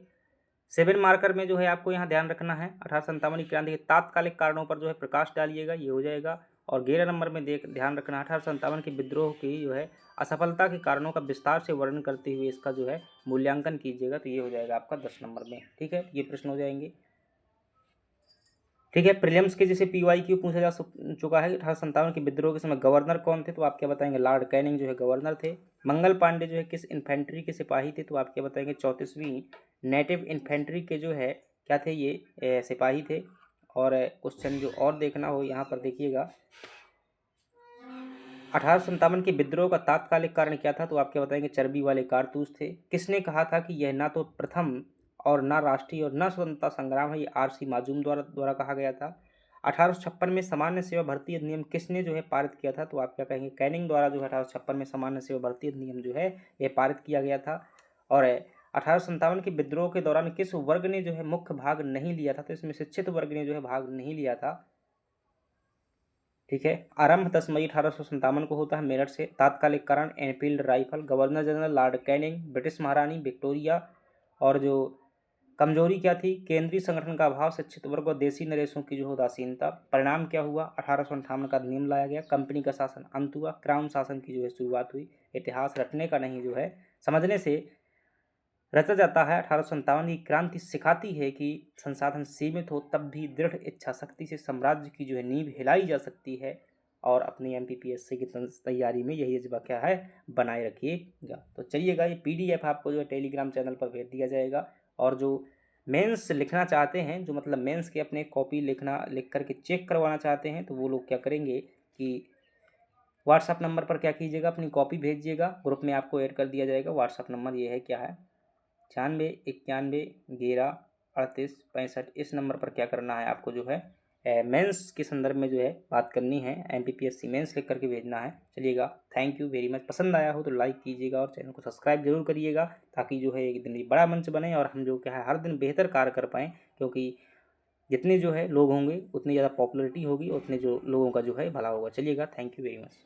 7 मार्कर में जो है आपको यहाँ ध्यान रखना है 1857 की क्रांति के तात्कालिक कारणों पर जो है प्रकाश डालिएगा, ये हो जाएगा। और 11 नंबर में ध्यान रखना है 1857 के विद्रोह की जो है असफलता के कारणों का विस्तार से वर्णन करते हुए इसका जो है मूल्यांकन कीजिएगा, तो ये हो जाएगा आपका 10 नंबर में। ठीक है, ये प्रश्न हो जाएंगे। ठीक है, प्रीलिम्स के जैसे PYQ पूछा जा चुका है 1857 के विद्रोह के समय गवर्नर कौन थे, तो आप क्या बताएंगे, लॉर्ड कैनिंग जो है गवर्नर थे। मंगल पांडे जो है किस इन्फेंट्री के सिपाही थे, तो आप क्या बताएंगे, 34वीं नेटिव इन्फेंट्री के जो है क्या थे, ये सिपाही थे। और क्वेश्चन जो और देखना हो यहाँ पर देखिएगा, 1857 के विद्रोह का तात्कालिक कारण क्या था, तो आप क्या बताएंगे, चर्बी वाले कारतूस थे। किसने कहा था कि यह ना तो प्रथम और ना राष्ट्रीय और ना स्वतंत्रता संग्राम है, ये RC माजूम द्वारा कहा गया था। 1856 में सामान्य सेवा भर्ती अधिनियम किसने जो है पारित किया था, तो आप क्या कहेंगे, कैनिंग द्वारा जो है 1856 में सामान्य सेवा भर्ती अधिनियम जो है ये पारित किया गया था। और 1857 के विद्रोह के दौरान किस वर्ग ने जो है मुख्य भाग नहीं लिया था, तो इसमें शिक्षित वर्ग ने जो है भाग नहीं लिया था। ठीक है, आरंभ 10 मई 1857 को होता है मेरठ से। तात्कालिक कारण Enfield rifle. Governor general Lord Canning. British महारानी विक्टोरिया। और जो कमजोरी क्या थी, केंद्रीय संगठन का अभाव, शिक्षित वर्ग और देसी नरेशों की जो उदासीनता। परिणाम क्या हुआ, 1858 का अधिनियम लाया गया, कंपनी का शासन अंत हुआ, क्राउन शासन की जो है शुरुआत हुई। इतिहास रटने का नहीं जो है समझने से रचा जाता है। 1857 की क्रांति सिखाती है कि संसाधन सीमित हो तब भी दृढ़ इच्छा शक्ति से साम्राज्य की जो है नींव हिलाई जा सकती है। और अपनी MPPSC की तैयारी में यही जज्बा क्या है, बनाए रखिएगा। तो चलिएगा, ये PDF आपको जो है टेलीग्राम चैनल पर भेज दिया जाएगा। और जो मेंस लिखना चाहते हैं, जो मतलब मेंस के अपने कॉपी लिख करके चेक करवाना चाहते हैं, तो वो लोग क्या करेंगे कि व्हाट्सअप नंबर पर क्या कीजिएगा, अपनी कॉपी भेजिएगा, ग्रुप में आपको ऐड कर दिया जाएगा। व्हाट्सअप नंबर ये है, क्या है, 9691113865। इस नंबर पर क्या करना है आपको, जो है मेंस के संदर्भ में जो है बात करनी है, MPPSC मेंस लिख करके भेजना है। चलिएगा, थैंक यू वेरी मच। पसंद आया हो तो लाइक कीजिएगा और चैनल को सब्सक्राइब जरूर करिएगा, ताकि जो है एक दिन बड़ा मंच बने और हम जो क्या है हर दिन बेहतर कार्य कर पाएँ। क्योंकि जितने जो है लोग होंगे उतनी ज़्यादा पॉपुलरिटी होगी, उतने जो लोगों का जो है भला होगा। चलिएगा, थैंक यू वेरी मच।